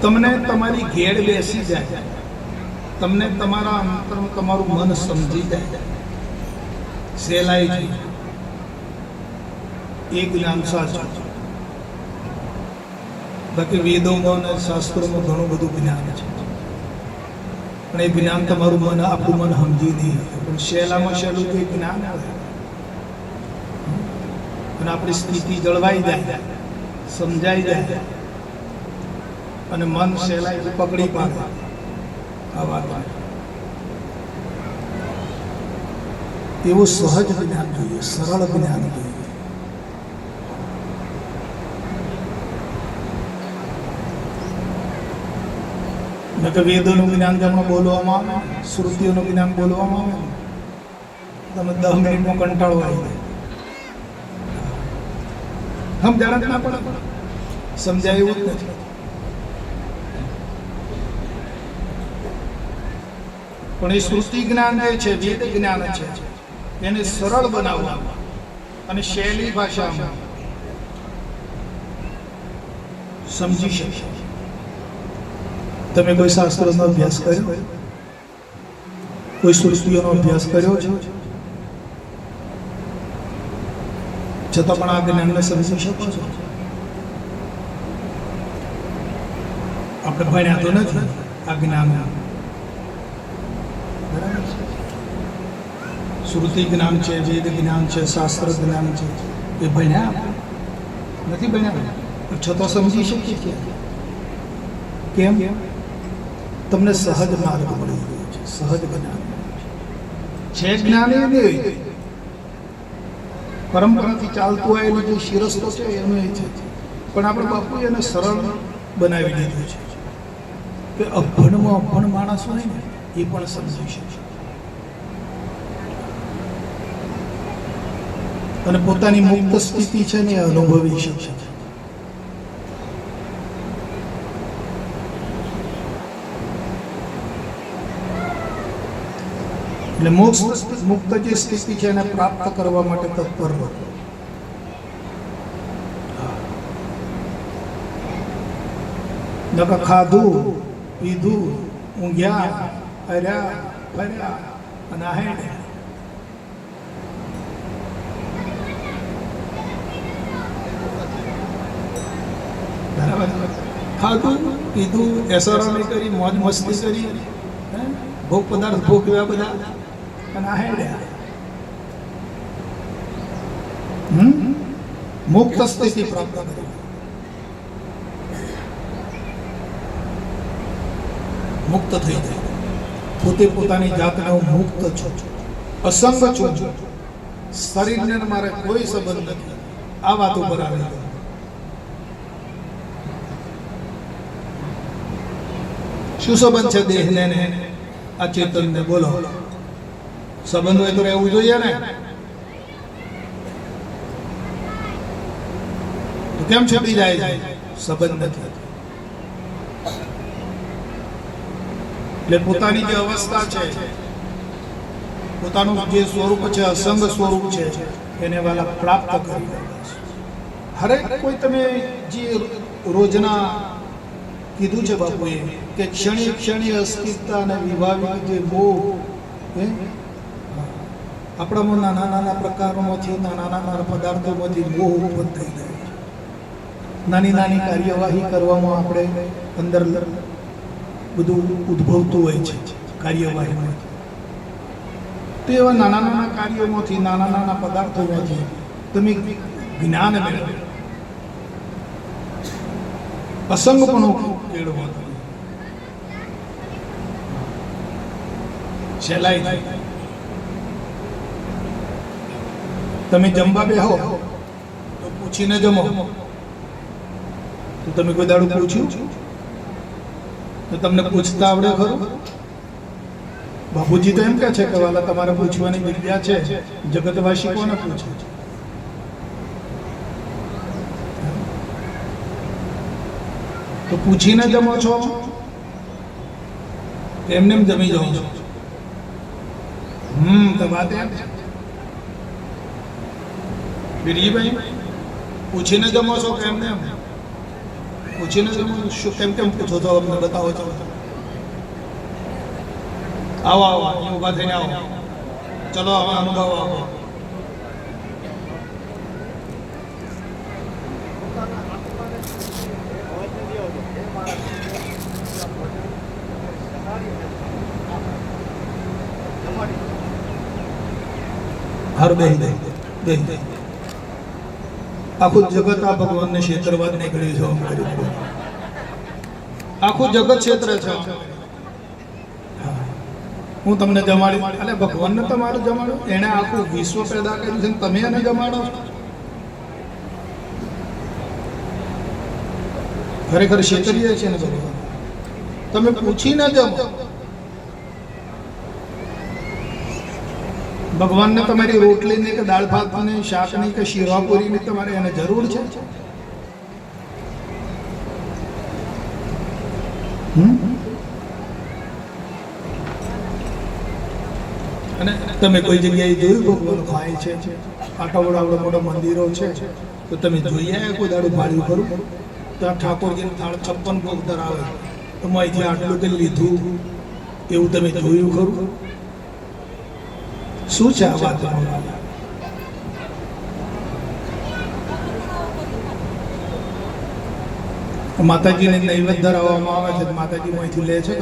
તમને તમારી ઘેર બેસી જાય, તમને તમારા અંતરમાં તમારું મન સમજી જાય, સહેલાઈ જાય. એ જ્ઞાન સાચું. બાકી વેદોમાં અને શાસ્ત્રોમાં ઘણું બધું જ્ઞાન છે, પણ એ જ્ઞાન તમારું મન, આપણું મન સમજી નહીં. પણ સહેલામાં સહેલું જે જ્ઞાન આવે અને આપણી સ્થિતિ જળવાઈ જાય, સમજાઈ જાય અને મન સહેલાઈ પકડી પાડે. આ વાત એવું સહજ જ્ઞાન જોઈએ, સરળ જ્ઞાન જોઈએ. ન તો વેદોનું જ્ઞાન તમને બોલવામાં આવે, શ્રુતિઓનું જ્ઞાન બોલવામાં આવે, તમે 10 મિનિટમાં કંટાળો આવી જાય. સમજાણ જ ના પડે, સમજાય એવું જ નથી. પણ એ શ્રુતિ જ્ઞાન જે છે, વેદ જ્ઞાન છે, એને સરળ બનાવવા અને શૈલી ભાષામાં સમજી શકે. તમે કોઈ શાસ્ત્રનો અભ્યાસ કર્યો? કોઈ શ્રુતિઓનો અભ્યાસ કર્યો છે? છતાં પણ આ જ્ઞાનને સમજી શકો છો? આપણે ભણ્યા તો નથી આ જ્ઞાન. શ્રુતિ જ્ઞાન છે, વેદ જ્ઞાન છે, શાસ્ત્ર જ્ઞાન છે, એ ભણ્યા નથી? ભણ્યા છતાં સમજી શકીએ છીએ. કેમ? તમને સહજ માર્ગ મળી ગયો છે, સહજ જ્ઞાન છે. જ્ઞાન એ નહીં, પરંપરાથી ચાલતું આવેલું જે શિરસ્તો છે એનું એ છે. પણ આપણે બાપુએ એને સરળ બનાવી દીધું છે કે અભણમાં અભણ માણસ હોય ને એ પણ સમજી શકે અને પોતાની મુક્ત સ્થિતિ છે ને અનુભવી શકે. એટલે મુક્ત જે સ્થિતિ છે એને પ્રાપ્ત કરવા માટે તત્પર રહો. નકા ખાધું પીધું ઊંઘ્યા હર્યા ફર્યા અને આહેડ્યા. બરાબર? ખાધું પીધું, એસરાની કરી, મોજ મસ્તી કરી, ભોગ પદાર્થ ભોગવ્યા બધા અને આહેડ્યા. મુક્ત સ્થિતિ પ્રાપ્ત કરી, મુક્ત થઈ જાય. પોતે પોતાની જાતને હું મુક્ત છું, અસંગ છું, શરીરને મારે કોઈ સંબંધ નથી. આ વાત ઉપર આવે શું સંબંધ છે દેહને ને આ ચેતનને? બોલો, સંબંધ હોય તો રહેવું જોઈએ ને. તો કેમ છૂટી જાય છે? સંબંધ નથી. એટલે પોતાની જે અવસ્થા છે, પોતાનું જે સ્વરૂપ છે, અસંગ સ્વરૂપ છે, એને વાલા પ્રાપ્ત કરી રહ્યા છે. હરેક કોઈ તમે જે રોજના કીધું છે બાપુએ કે ક્ષણી ક્ષણી અસ્તિત્વતા અને વિભાવિક જે મોહ, આપણામાં નાના નાના પ્રકારોમાંથી, નાના નાના પદાર્થોમાંથી મોહ ઉત્પન્ન થઈ જાય છે. નાની નાની કાર્યવાહી કરવામાં આપણે અંદર બધું ઉદ્ભવતું હોય છે કાર્યવાહીમાં. તો એવા નાના નાના કાર્યોમાંથી, નાના નાના પદાર્થોમાંથી તમે જ્ઞાન મેળવો, અસંગપણું કેળવો, સહેલાઈ થાય. તમે જમવા બેહો તો પૂછીને જમો. તો તમે કોઈ દાડું પૂછ્યું તો તમને પૂછતા આવડે ખરું? બાપુજી તો એમ કહે છે કે વાલા તમારે પૂછવાની વિદ્યા છે, જગતવાસી કોને પૂછે છે? તો પૂછીને જમો છો, એમને એમ જમી જાઓ છો? તો વાત એમ છે. બીરીભાઈ, પૂછીને જમો છો કે એમને એમ? પૂછીને જમો. શું કેમ કેમ પૂછો છો? અમને બતાવો છો. આવો આવો, અહીં ઊભા થઈને આવો. ચલો હવે અનુભવ આવો. હર બેહી દે, બેહી દે. આખું જગત આ ભગવાનને ક્ષેત્રવાદ નીકળ્યું છે. આખું જગત ક્ષેત્ર છે. હું તમને જમાડી, એટલે ભગવાનને તમારું જમાડો? એને આખું વિશ્વ પેદા કર્યું છે, તમે એને જમાડો છો? ખરેખર ક્ષેત્રીય છે ને ભગવાન. તમે પૂછીને જમો. ભગવાનને તમારી રોટલીની કે દાળ ભાતની, શાકની કે શીરાપુરીની તમારે એને જરૂર છે? અને તમે કોઈ જગ્યાએ જોયું ભગવાન ખાય છે? આટલા બધા મોટા મંદિરો છે, તો તમે જોઈએ કોઈ દાડું ભાડ્યું ખરું? ત્યાં ઠાકોરજીનું થાળ 56 ભોગ ધરાવે, તો અહીંથી આટલું કે લીધું એવું તમે જોયું ખરું? શું છે આ વાત? માતાજીને નૈવેદ્ય ધરાવવામાં આવે છે, માતાજી અહીંથી લે છે.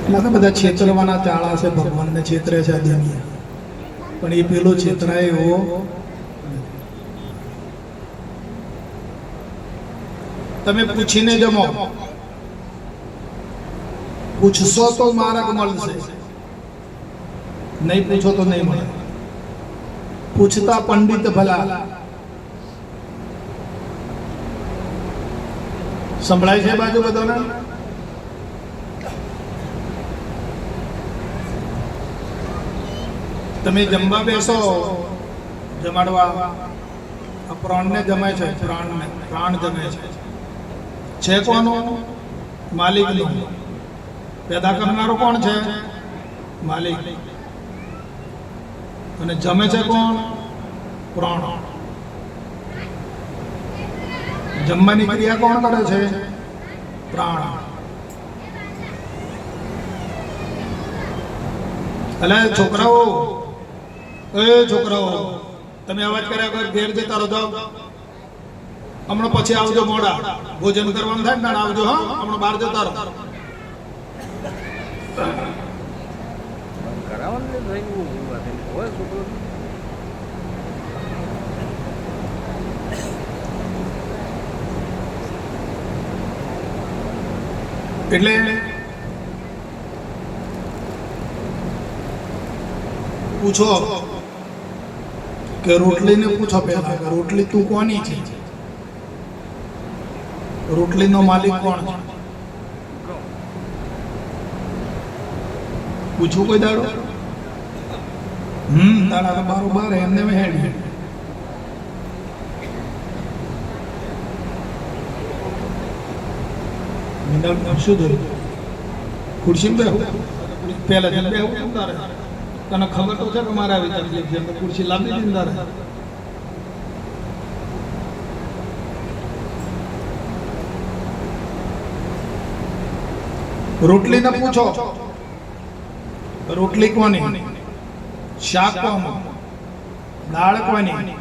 એટલા બધા છેતરવાના ચાળા છે, ભગવાનને છેતરે છે આ દુનિયા. પણ એ પેલો છેતરાય એવો. તમે પૂછીને જમો. પૂછશો તો માર્ગ મળશે, નહીં પૂછો તો નહીં મળે. પૂછતા પંડિત ભલા. સંભળાય છે બાજુ બધાને? તમે જમવા બેસો, જમાડવા પ્રાણને જમે છે, પ્રાણ જમે છે કોનું? માલિકનું. પેદા કરનારો કોણ છે? માલિક. અને જમે છે કોણ? પ્રાણ. જમવાની ક્રિયા કોણ કરે છે? પ્રાણ. એટલે છોકરાઓ, છોકરાઓ તમે અવાજ કર્યા કર, ઘેર જતા રહો. હમણાં પછી આવજો, મોડા ભોજન કરવાનું થાય ને આવજો. હા, હમણાં બહાર જતા રહો. જવાનું ને થઈ વાત હોય છોકરો એટલે પૂછો કે રોટલીને પૂછો પહેલા કે રોટલી તું કોની છે? રોટલીનો માલિક કોણ છે? પૂછવું કોઈ દાડો? દાડા તો બારોબાર એમને હેડી શું થયું? ખુરશી બેહું પહેલા જ બેહું તારે તને ખબર તો છે કે મારે આવી તકલીફ છે, ખુરશી લાંબી દીધી તારે. રોટલીને પૂછો રોટલી કોની, શાક કોનું, દાળ કોની,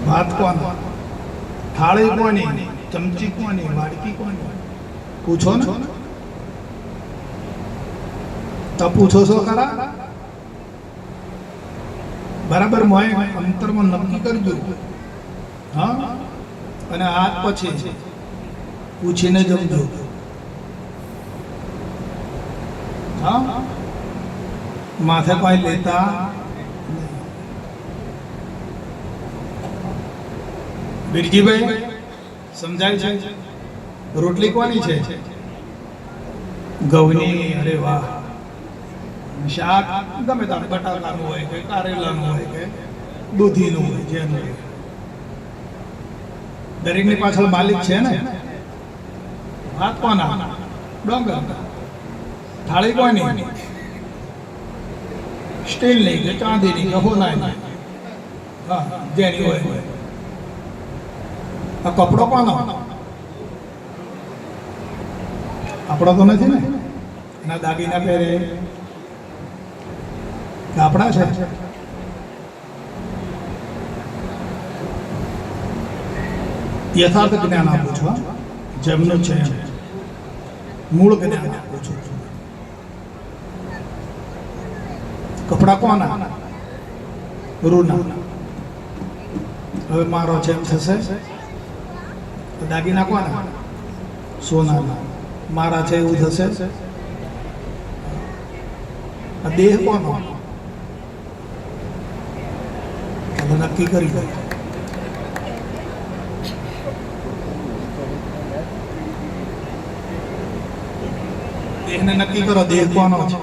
ભાત કોનો, થાળી કોની, ચમચી કોની, વાડકી કોની? પૂછો ને. તો પૂછો છો ખરા? બરાબર મોય અંતરમાં નક્કી કરજો. હા, અને હાથ પછી પૂછીને જમજો. હા, માથે કોઈ લેતા બિરજીભાઈ સમજાય છે? રોટલી કોની છે? ઘઉંની. અરે વાહ. શાક ગમે તાર બટાકાનું હોય કે કારેલાનું હોય કે દૂધીનું હોય, જેનું હોય. દરેકની પાછળ માલિક છે ને. હાથ કોના? ડોંગર. થાળી કોની? સ્ટીલની કે ચાંદીની કે હોનાની? હા, જેની હોય. આ કપડો કોનો? આપડો તો નથી ને. એના દાગીના પહેરે આપણા છે. યથાર્થ જ્ઞાન આપું છું, જેમનું છે મૂળ જ્ઞાન આપું છું. કપડા કોના? રૂના. હવે મારો છે એમ થશે. દાગીના કોના? સોનાના. મારા છે એવું થશે. આ દેહ કોનો? નક્કી કરી દે. દેહને નક્કી કરો. દેહ કોનો છે?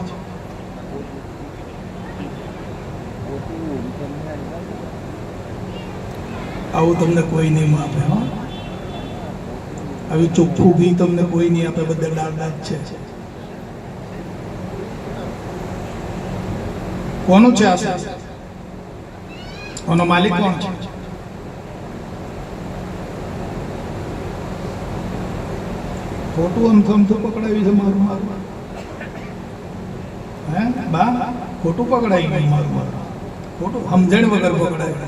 આવું તમને કોઈ નહીં આપે. હા, આવી ચોખ્ખું ઘી તમને કોઈ નહીં આપે. બધા ડાળડા જ છે. કોનું છે આ? કોનો માલિક કોણ છે? ખોટું અમથું પકડાવી છે મારું. હે બા, ખોટું પકડાઈ ગયું મારું. ખોટું સમજણ વગર પકડાય.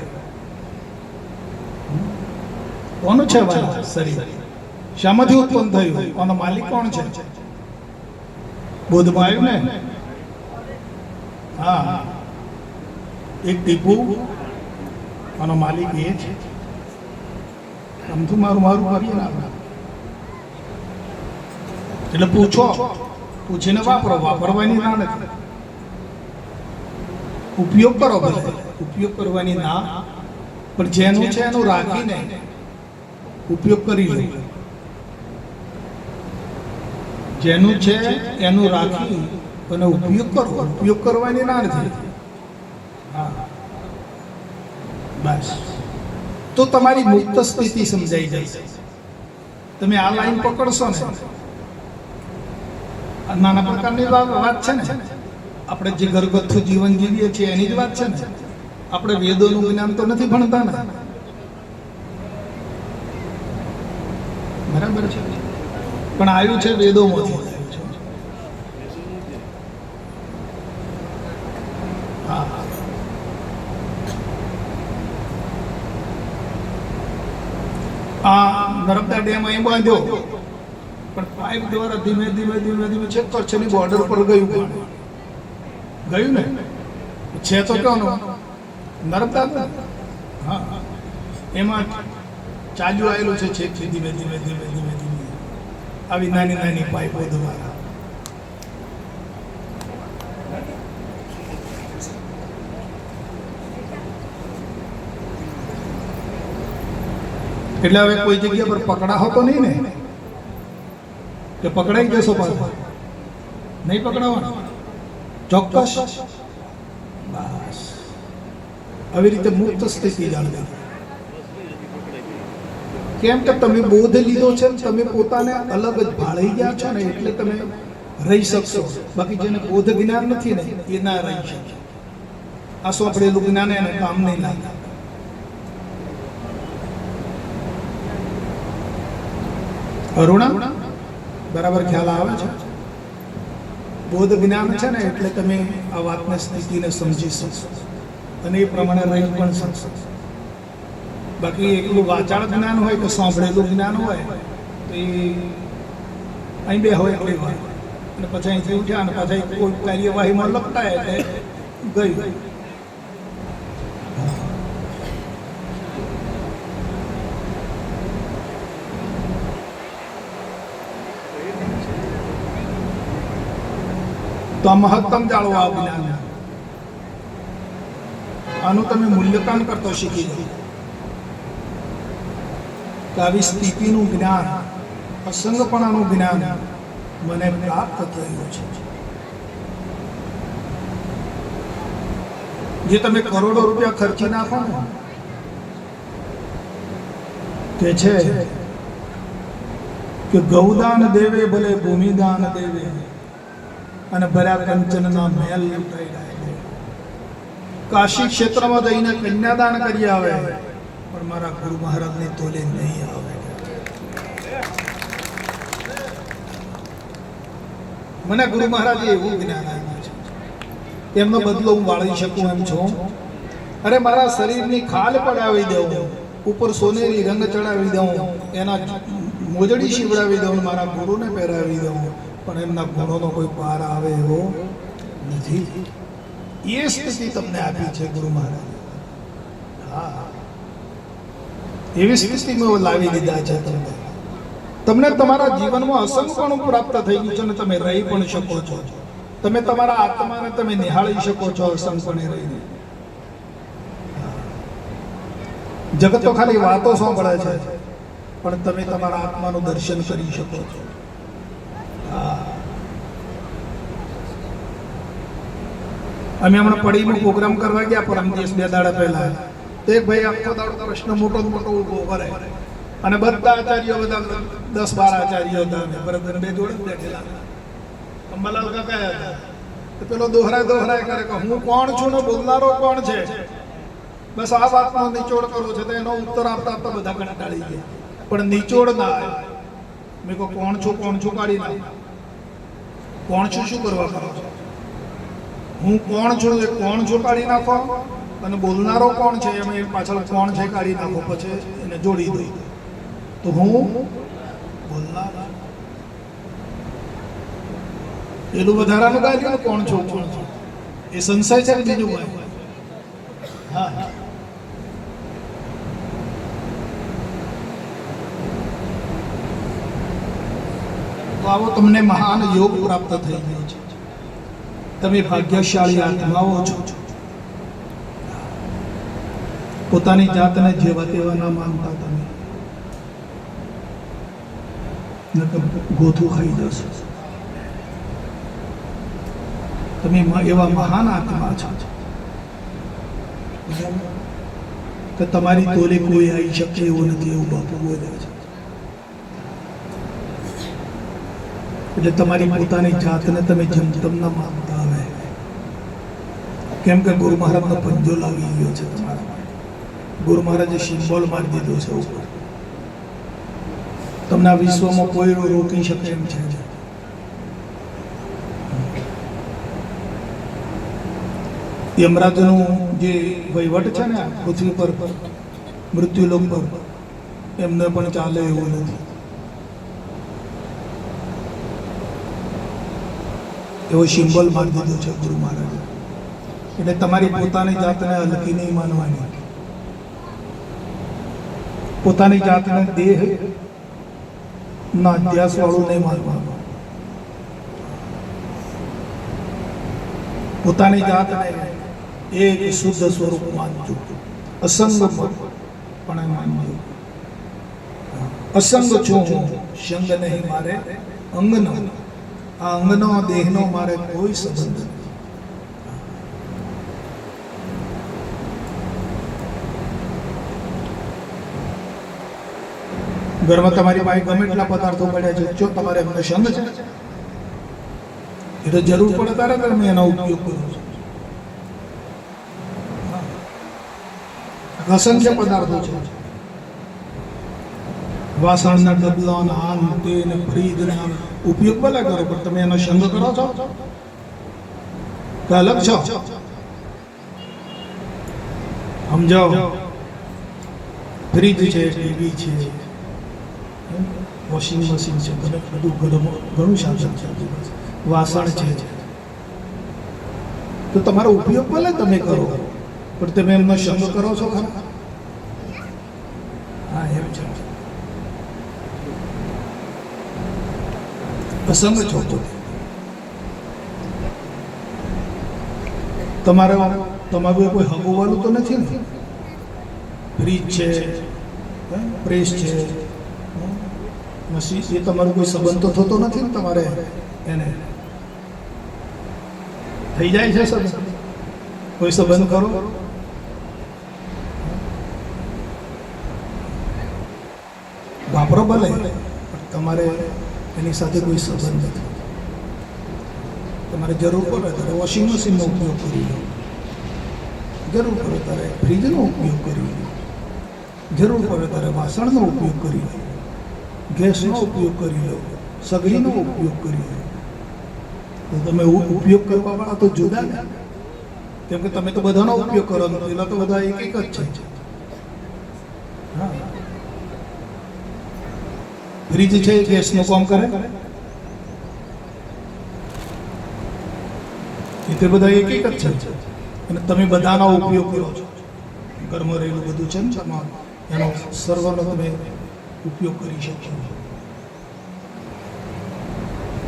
કોનું છે શરીર? શામાંથી ઉત્પન્ન થયું? કોનો માલિક કોણ છે? બોધમાં આવ્યું ને. હા, એક ટીપુ. આનો માલિક એ છે. સમજુ મારું કરી નાખ. એટલે પૂછો, પૂછીને વાપરો. વાપરવાની ના નથી. ઉપયોગ કરો. ભલે ઉપયોગ કરવાની ના, પણ જેનું છે એનું રાખીને ઉપયોગ કરી લો. જેનું છે એનું રાખી અને ઉપયોગ કરો. ઉપયોગ કરવાની ના નથી. હા, બસ. તો તમારી મુક્ત સ્થિતિ સમજાઈ જશે. તમે આ લાઈન પકડશો ને. નાના પ્રકારની વાત છે ને. આપણે જે ઘરગથ્થુ જીવન જીવીએ છીએ એની જ વાત છે ને. આપણે વેદોનું જ્ઞાન તો નથી ભણતા ને. બરાબર છે. પણ આવ્યું છે વેદોમાંથી. હા, આ નર્મદા ડેમ અહીં બાંધ્યો પણ પાઇપ દ્વારા ધીમે ધીમે ધીમે ધીમે છેક કચ્છની બોર્ડર પર ગયું પાણી. ગયું ને છે તો કોનું? નર્મદા. હા, એમાં ચાલ્યું આવેલું છે છેક ધીમે ધીમે ધીમે ધીમે ધીમે આવી નાની નાની પાઇપો દ્વારા. એટલે હવે કોઈ જગ્યા પર પકડાહો તો નહીં ને કે પકડાઈ જશો પાછા? નહીં પકડાવવાના, ચોક્કસ. બસ આવી રીતે મુક્ત સ્થિતિ જાળવી. કેમ કે તમે બોધ લીધો છે, તમે પોતાને અલગ જ ભાળી ગયા છો ને, એટલે તમે રહી શકશો. બાકી જેને બોધ જ્ઞાન નથી ને એ ના રહી શકે. આ સોંપડેલું જ્ઞાન એને કામ નહીં લાગે. અરુણા, બરાબર ખ્યાલ આવે છે? બોધ જ્ઞાન છે ને એટલે તમે આ વાતને સ્થિતિને સમજી શકશો અને એ પ્રમાણે રહી પણ શકશો. બાકી એકલું વાચાળ જ્ઞાન હોય કે સાંભળેલું જ્ઞાન હોય તો એ અહીં બે હોય કોઈ વાર અને પછી અહીંથી ઉઠ્યા અને પાછા કોઈ કાર્યવાહીમાં લપટાય એટલે ગયું. તો આ મહત્તમ જાળવો આ જ્ઞાન. આનું તમે મૂલ્યાંકન કરતો શીખી જાઓ કે આવી સ્થિતિનું જ્ઞાન, અસંગપણાનું જ્ઞાન મને પ્રાપ્ત થયું છે. જે તમે કરોડો રૂપિયા ખર્ચી નાખો ને કે છે કે ગૌદાન દેવે ભલે ભૂમિદાન દેવે અને ભર્યા કંચનના મહેલ લૂંટાઈ જાય. કાશી ક્ષેત્રમાં જઈને કન્યાદાન કરી આવે પણ મારા ગુરુ મહારાજને તોલે નહીં આવે. મને ગુરુ મહારાજે એવું જ્ઞાન આપ્યું છે, એમનો બદલો હું વાળી શકું એમ છું. અરે મારા શરીરની ખાલ પડાવી દઉં, ઉપર સોનેરી રંગ ચડાવી દઉં, એના મોજડી શીવડાવી દઉં, મારા ગુરુને પહેરાવી દઉં, પણ એમના ગુણોનો કોઈ પાર આવે એવો નથી. એ સ્થિતિ તમને આપી છે ગુરુ મહારાજ. હા, એવી સ્થિતિમાં લાવી દીધા છે તમને. તમને તમારા જીવનમાં અસંગપણું પ્રાપ્ત થઈ ગયું છે અને તમે રહી પણ શકો છો. તમે તમારા આત્માને તમે નિહાળી શકો છો અસંગપણે રહીને. જગત તો ખાલી વાતો સાંભળે છે પણ તમે તમારા આત્માનું દર્શન કરી શકો છો. અમે હમણાં પડીનો પ્રોગ્રામ કરવા ગયા પરમ દિવસ 2 દાડા પહેલા, તો એક ભાઈ આખો દાડો પ્રશ્ન મોટો ઉભો કરે અને બધા આચાર્યો, બધા 10-12 આચાર્યો હતા, બરાબર 2 જોડે બેઠેલા. અંબાલાલ કાકા હતા, તો પેલો દોહરાય કરે કે હું કોણ છું ને બોલનારો કોણ છે, બસ આ વાતનો નિચોડ કરો છે. તો એનો ઉત્તર આપતા આપતા બધા કંટાળી ગયા, પણ નિચોડ ના આવ્યો. મેં કહો કોણ છું કાઢી નાખ. કોણ છું શું કરવા કરો છો? હું કોણ છું એ કોણ છું કાઢી નાખો, અને બોલનારો કોણ છે એમ પાછળ કોણ છે કાઢી નાખો, પછી એને જોડી દો તો હું બોલનાર. એટલું વધારાનું ગાયું કોણ છું એ સંશય છે ને બીજું કોઈ? હા, તો આવો તમને મહાન યોગ પ્રાપ્ત થઈ ગયો છે. તમે ભાગ્યશાળી આત્માઓ છો. પોતાની જાતને જેવા તેવા ના માનતા તમે, નકર ગોથું ખાઈ જશો. તમે એવા મહાન આત્મા છો કે તમારી તોલે કોઈ આવી શકે એવું નથી, એવું બાપુ બોલે છે. એટલે તમારી પોતાની જાતને તમે જમતમ ના માનતા આવે, કેમ કે ગુરુ મહારાજનો પંજો લાગી ગયો છે તમારા. ગુરુ મહારાજે સિમ્બોલ મારી દીધો છે ઉપર. તમને આ વિશ્વમાં કોઈ રોકી શકે એમ છે. યમરાજનું જે વહીવટ છે ને પૃથ્વી પર, મૃત્યુલોક પર, એમને પણ ચાલે એવું નથી. એવો સિમ્બોલ મારી દીધો છે ગુરુ મહારાજ. એટલે તમારી પોતાની જાતને હલકી નહીં માનવાની, પોતાની જાતને દેહ ના અધ્યાસ વાળું નહીં માનવાનું, પોતાની જાતને એક શુદ્ધ સ્વરૂપ માનજો, અસંગ પણ માનજો. અસંગ છું હું, સંગ નહીં મારે અંગનો. આ અંગનો દેહનો મારે કોઈ સંબંધ નથી. ઘરમાં તમારી પાસે ગમે એટલા પદાર્થો પડ્યા છે, જો તમારે એમને સંગ છે એ તો જરૂર પડે ત્યારે તમે એનો ઉપયોગ કરો છો. અસંખ્ય પદાર્થો છે, વાસણના ડબલા, આન તે ને ફ્રીજ ને ઉપયોગ ભલે કરો, પણ તમે એનો સંગ કરો છો કે અલગ છો? સમજાવો. ફ્રીજ છે, ટીવી છે, વોશિંગ મશીન છે, બધું ઘણું સાધન છે, વાસણ છે, તો તમારો ઉપયોગ ભલે તમે કરો, પણ તમે એમનો સંગ કરો છો ખરા? હા, એમ છે. અસંગ છો તો તમારું કોઈ હગુવાલું તો નથી ને? ફ્રીજ છે, પ્રેસ છે, મશીન, એ તમારો કોઈ સંબંધ તો થતો નથી ને તમારે એને? થઈ જાય છે સંબંધ? કોઈ સંબંધ કરો? વાપરો ભલે, પણ તમારે એની સાથે કોઈ સંબંધ નથી. તમારે જરૂર પડે ત્યારે વોશિંગ મશીનનો ઉપયોગ કરી લો, જરૂર પડે ત્યારે ફ્રીજનો ઉપયોગ કરી લો, જરૂર પડે ત્યારે વાસણનો ઉપયોગ કરી લો, ગેસનો ઉપયોગ કરી લો, સગડીનો ઉપયોગ કરી લો. તો તમે ઉપયોગ કરવાવાળા તો જુદા ને, કેમ કે તમે તો બધાનો ઉપયોગ કરો, પેલા તો બધા એક એક જ છે. હા, ફ્રીજ છે એ ગેસનું કામ કરે, એ બધા એક એક જ છે, અને તમે બધાનો ઉપયોગ કરો છો. ઘરમાં રહેલું બધું છે ને તમારું, એનો સર્વનો તમે ઉપયોગ કરી શકશો.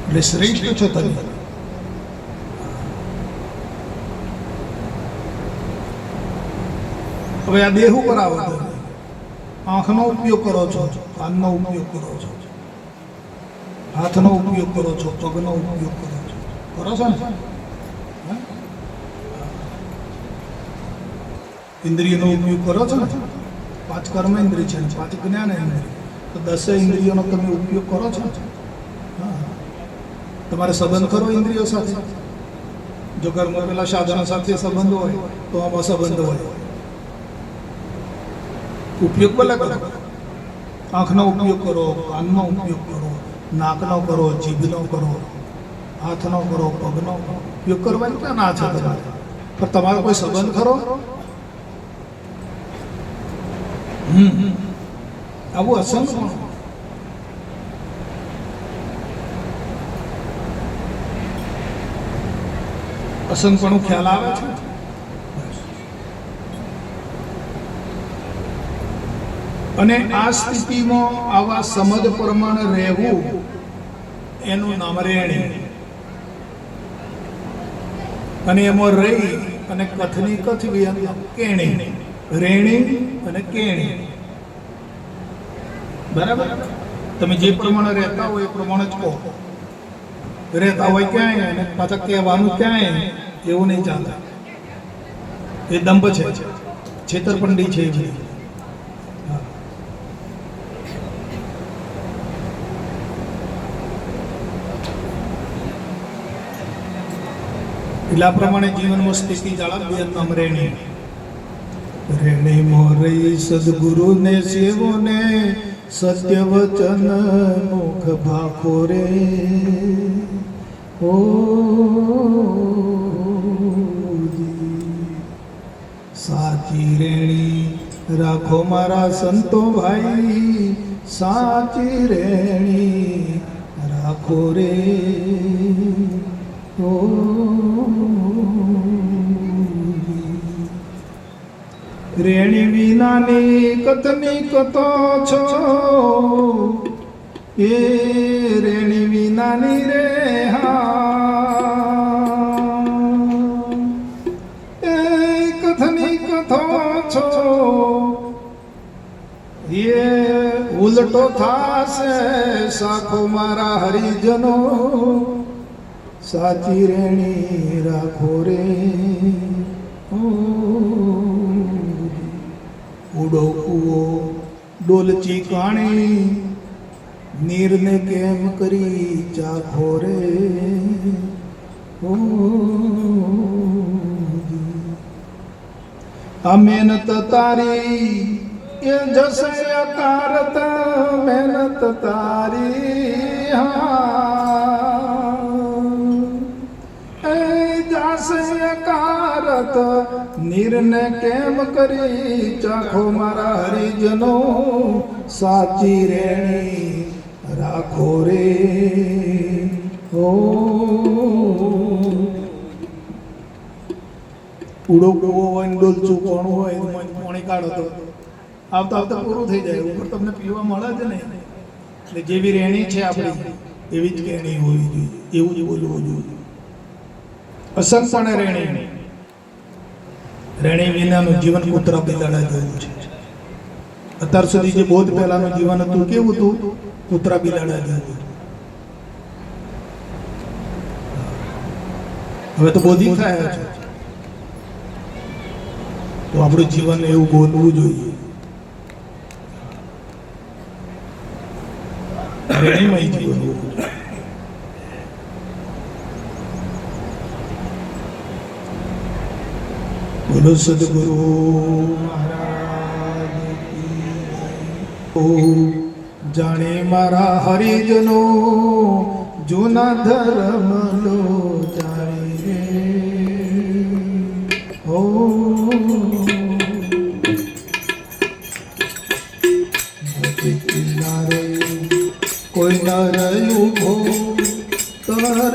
એટલે શ્રેષ્ઠ છો તમે. હવે આ દેહ ઉપર આવો, આંખનો ઉપયોગ કરો છો, કાનનો ઉપયોગ કરો છો, હાથનો ઉપયોગ કરો છો, પગનો ઉપયોગ કરો છો, છો ને? ઇન્દ્રિયનો ઉપયોગ કરો છો ને? 5 કર્મ ઇન્દ્રિય છે, 5 જ્ઞાન ઇન્દ્રિય, તો 10 ઇન્દ્રિયોનો તમે ઉપયોગ કરો છો. હા, તમારે સંબંધ કરો ઇન્દ્રિયો સાથે. જો ઘરમાં પેલા સાધનો સાથે સંબંધ હોય તો આમાં સંબંધ હોય. ઉપયોગ ભલે કરો, આંખનો ઉપયોગ કરો, કાનનો ઉપયોગ કરો, નાકનો કરો, જીભનો કરો, હાથનો કરો, પગનો ઉપયોગ કરવાની ક્યાં ના છે તમારે? પણ તમારો કોઈ સંબંધ ખરો? આવું અસંગ અસંગપણું ખ્યાલ આવે છે. અને આ સ્થિતિમાં આવા સમજ પ્રમાણે રહેવું એનું નામ રેણી. અને એમાં રહી અને કથની કથવી કેણી, રેણી અને કેણી. બરાબર? તમે જે પ્રમાણે રહેતા હોય એ પ્રમાણે જ કહો. રહેતા હોય ક્યાંય અને પાછા કહેવાનું ક્યાંય, એવું નહીં ચાલે. એ દંભ છે, છેતરપિંડી છે. એટલે આ પ્રમાણે જીવનમાં સ્થિતિ જાળવવી નામ રેણી. રેણી મોરઈ સદગુરુને સેવોને, સત્ય વચન મુખ ભાખો રે. ઓ સાચી રેણી રાખો મારા સંતો ભાઈ, સાચી રેણી રાખો રે. ઓ રેણી વિનાની કતની કતો છો એ રેણી વિનાની રે એ કથની કથો છો એ ઉલટો થાશે સાખો મારા હરિજનો સાચી રેણી રાખો રે ઉડો કૂવો ડોલચી કાણી નીરને કેમ કરી ચાખો રે આ મહેનત તારી એ જશે અકારત મહેનત તારી એ જશે અકારત નીરને કેમ કરી ચાખો મારા હરિજનો સાચી રેણી રાખો રે ઓ ઉડો કૂવો હોય ને ડોલચું કોણ હોય પાણી કાઢો તો આવતા આવતા પૂરું થઈ જાય ઉપર તમને પીવા મળે જ નહીં એટલે જેવી રેણી છે આપણી એવી જ કેણી હોવી જોઈએ એવું જ બોલવું જોઈએ અસંપણ રેણી રેણી વિનાનું જીવન કૂતરા બિલાડા જેવું છે અત્યાર સુધી જે બૌદ્ધ પહેલાનું જીવન હતું કેવું હતું કૂતરા બિલાડા જેવું હવે તો બોધી થયા છે તો આપણું જીવન એવું બોલવું જોઈએ રેણીમય જીવન હોવું જોઈએ બોલો સદગુરુ મહારાજ કી જાણે મારા હરિજનો જૂના ધર્મ લો જાણે રે કિનારે કોઈ ન રહ્યું ભો તર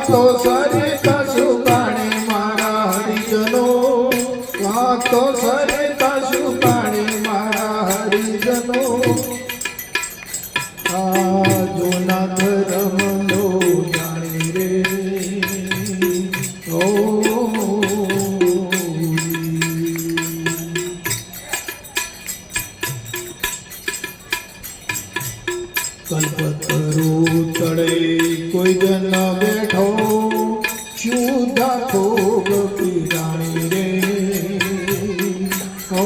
તો સરિતા સુકાણી મારા હરિજનો તો સરિતા સુકાણી મારા હરિજનો આ જૂના ધર્મ લો જાણી રે ઓ કલ્પતરુ તળે કોઈ જન બેઠો શુદ્ધા ખૂબ પીરાણી રે ઓ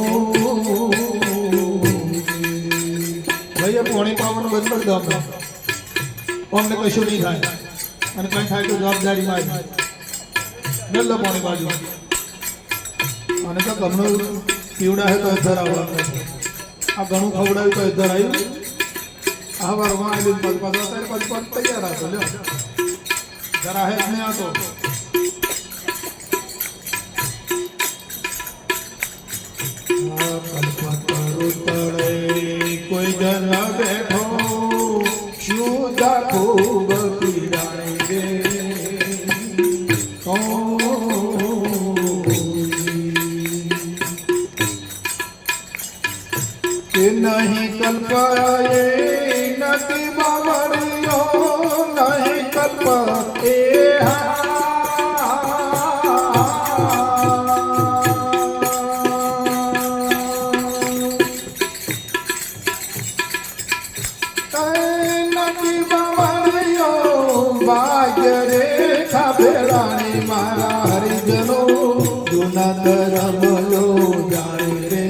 ભાઈ પોણી પાવાનું બંધ કરી દો આપણે અમને કશું નહીં થાય અને કંઈ થાય તો જવાબદારીમાં જ લો પોણી બાજુ અને તો ગમણું પીવડા હે તો અધર આવવાનું આ ઘણું ખવડાવ્યું તો અધર આવ્યું આ વારમાં આવી પદ તૈયાર હતો લ્યો જરા હે નહીં આતો કોઈ જન બેઠો શુદ્ધા ખૂબ પીડાણી રે કે નહીં કલ્પાએ નથી બાવળિયો નહીં કલ્પ એ ભાગ્ય રેખા ભેળાણી મારા હરિજનો જૂના ધર્મ લો જાણે રે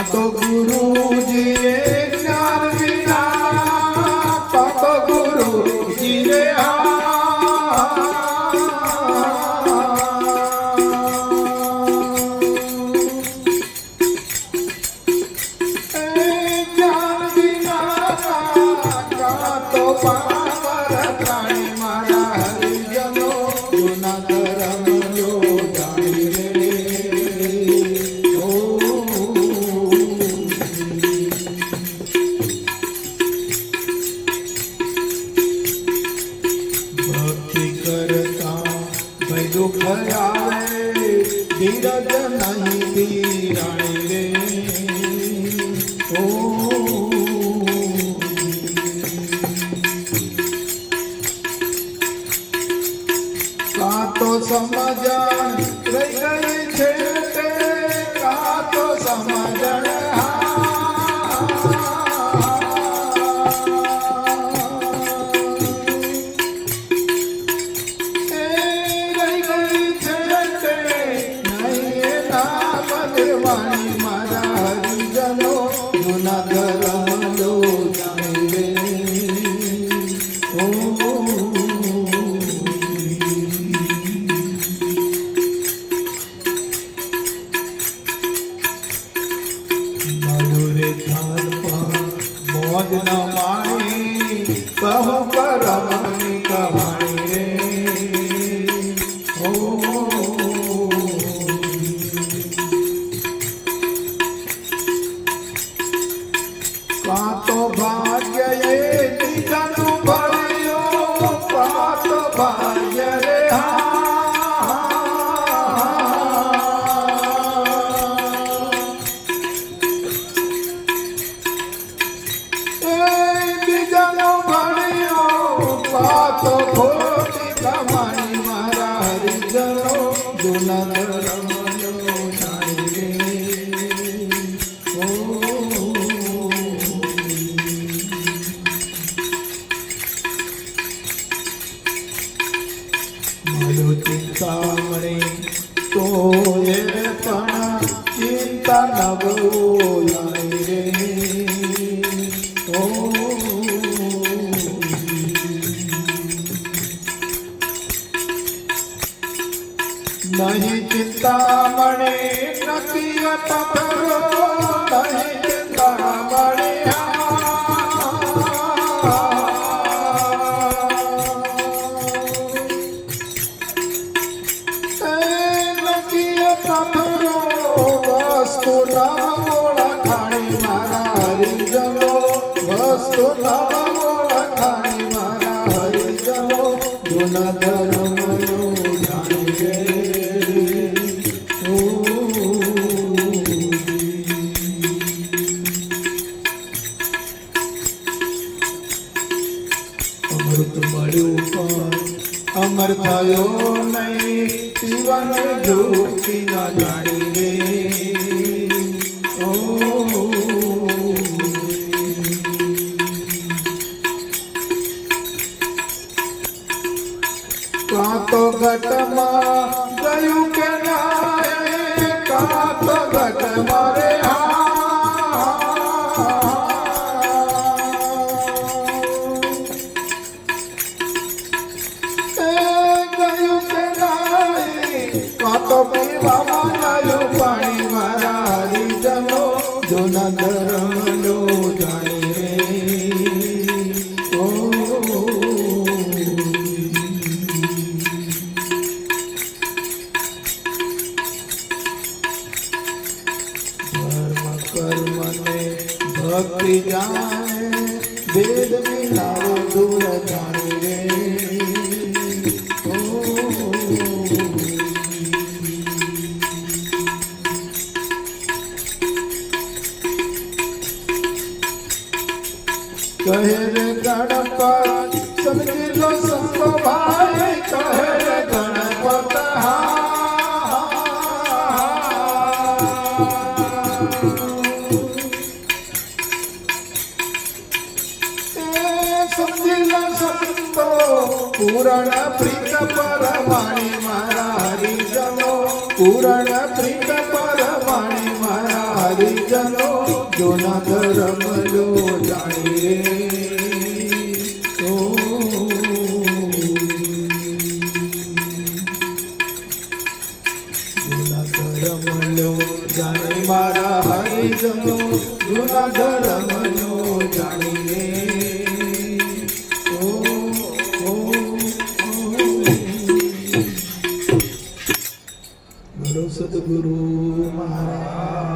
તો ગુરુજીએ જ્ઞાન વિના તો ગુરુજીએ જ્ઞાન વિના તો પાવર પ્રાણી મારા હરિજનો ગુના ધર્મ લો જાણી રે દુઃખ આવે ધીરજ નહીં ધીરાણી રે ઓ કા તો સમજણ રહી ગઈ છે તે કા તો સમજણ મારા હરિજનો ગુના ધર્મ લો જાણી રે મધુરે ધન મોજ ન માણી કહો કરમની કહાણી રે કા તો ભાગ્ય એ દીકરાનું ભળ્યો કા તો ભાગ્ય રે બીજાનો ભળ્યો કા તો ખોટી કમાણી મારા હરિજનો ગુના ધર્મ લો જાણી રે મારો ચિંતામણી તો એ પણ ચિંતા ન બોલાય રે ઓ નહીં ચિંતામણી નથી પથરો નહીં ચિંતામણી વસ્તુ ઓળખાણી મારા હરિજનો વસ્તુ ઓળખાણી મારા હરિજનો ગુના ધર્મ લો જાણી રે અમૃત મળ્યું પણ અમર થયો નહીં જીવન જોતી ન જાણી રે કા તો ઘટમાં ગયું કે ના કા તો ઘટમાં રે તો પીવામાં આવ્યું પાણી મારા હરિજનો ગુના ધર્મ લો જાણી રે ઓ ધર્મ કર્મને ભક્તિ જાણે વેદ મિલાવો દૂર જાણી રે કહે રે ગણપત સમજી લો સંતો ભાઈ કહે રે ગણપત સમજી લો સંતો પૂરણ પ્રીત પરમાણી મારા હરિજનો પૂરણ પ્રીત પરમાણી મારા હરિજનો જોના ધર્મ લો જાણી રે ઓ જોના ધર્મ લો જાણે મારા હરિજનો જોના ધર્મ લો જાણી રે બોલો સદગુરુ મહારાજ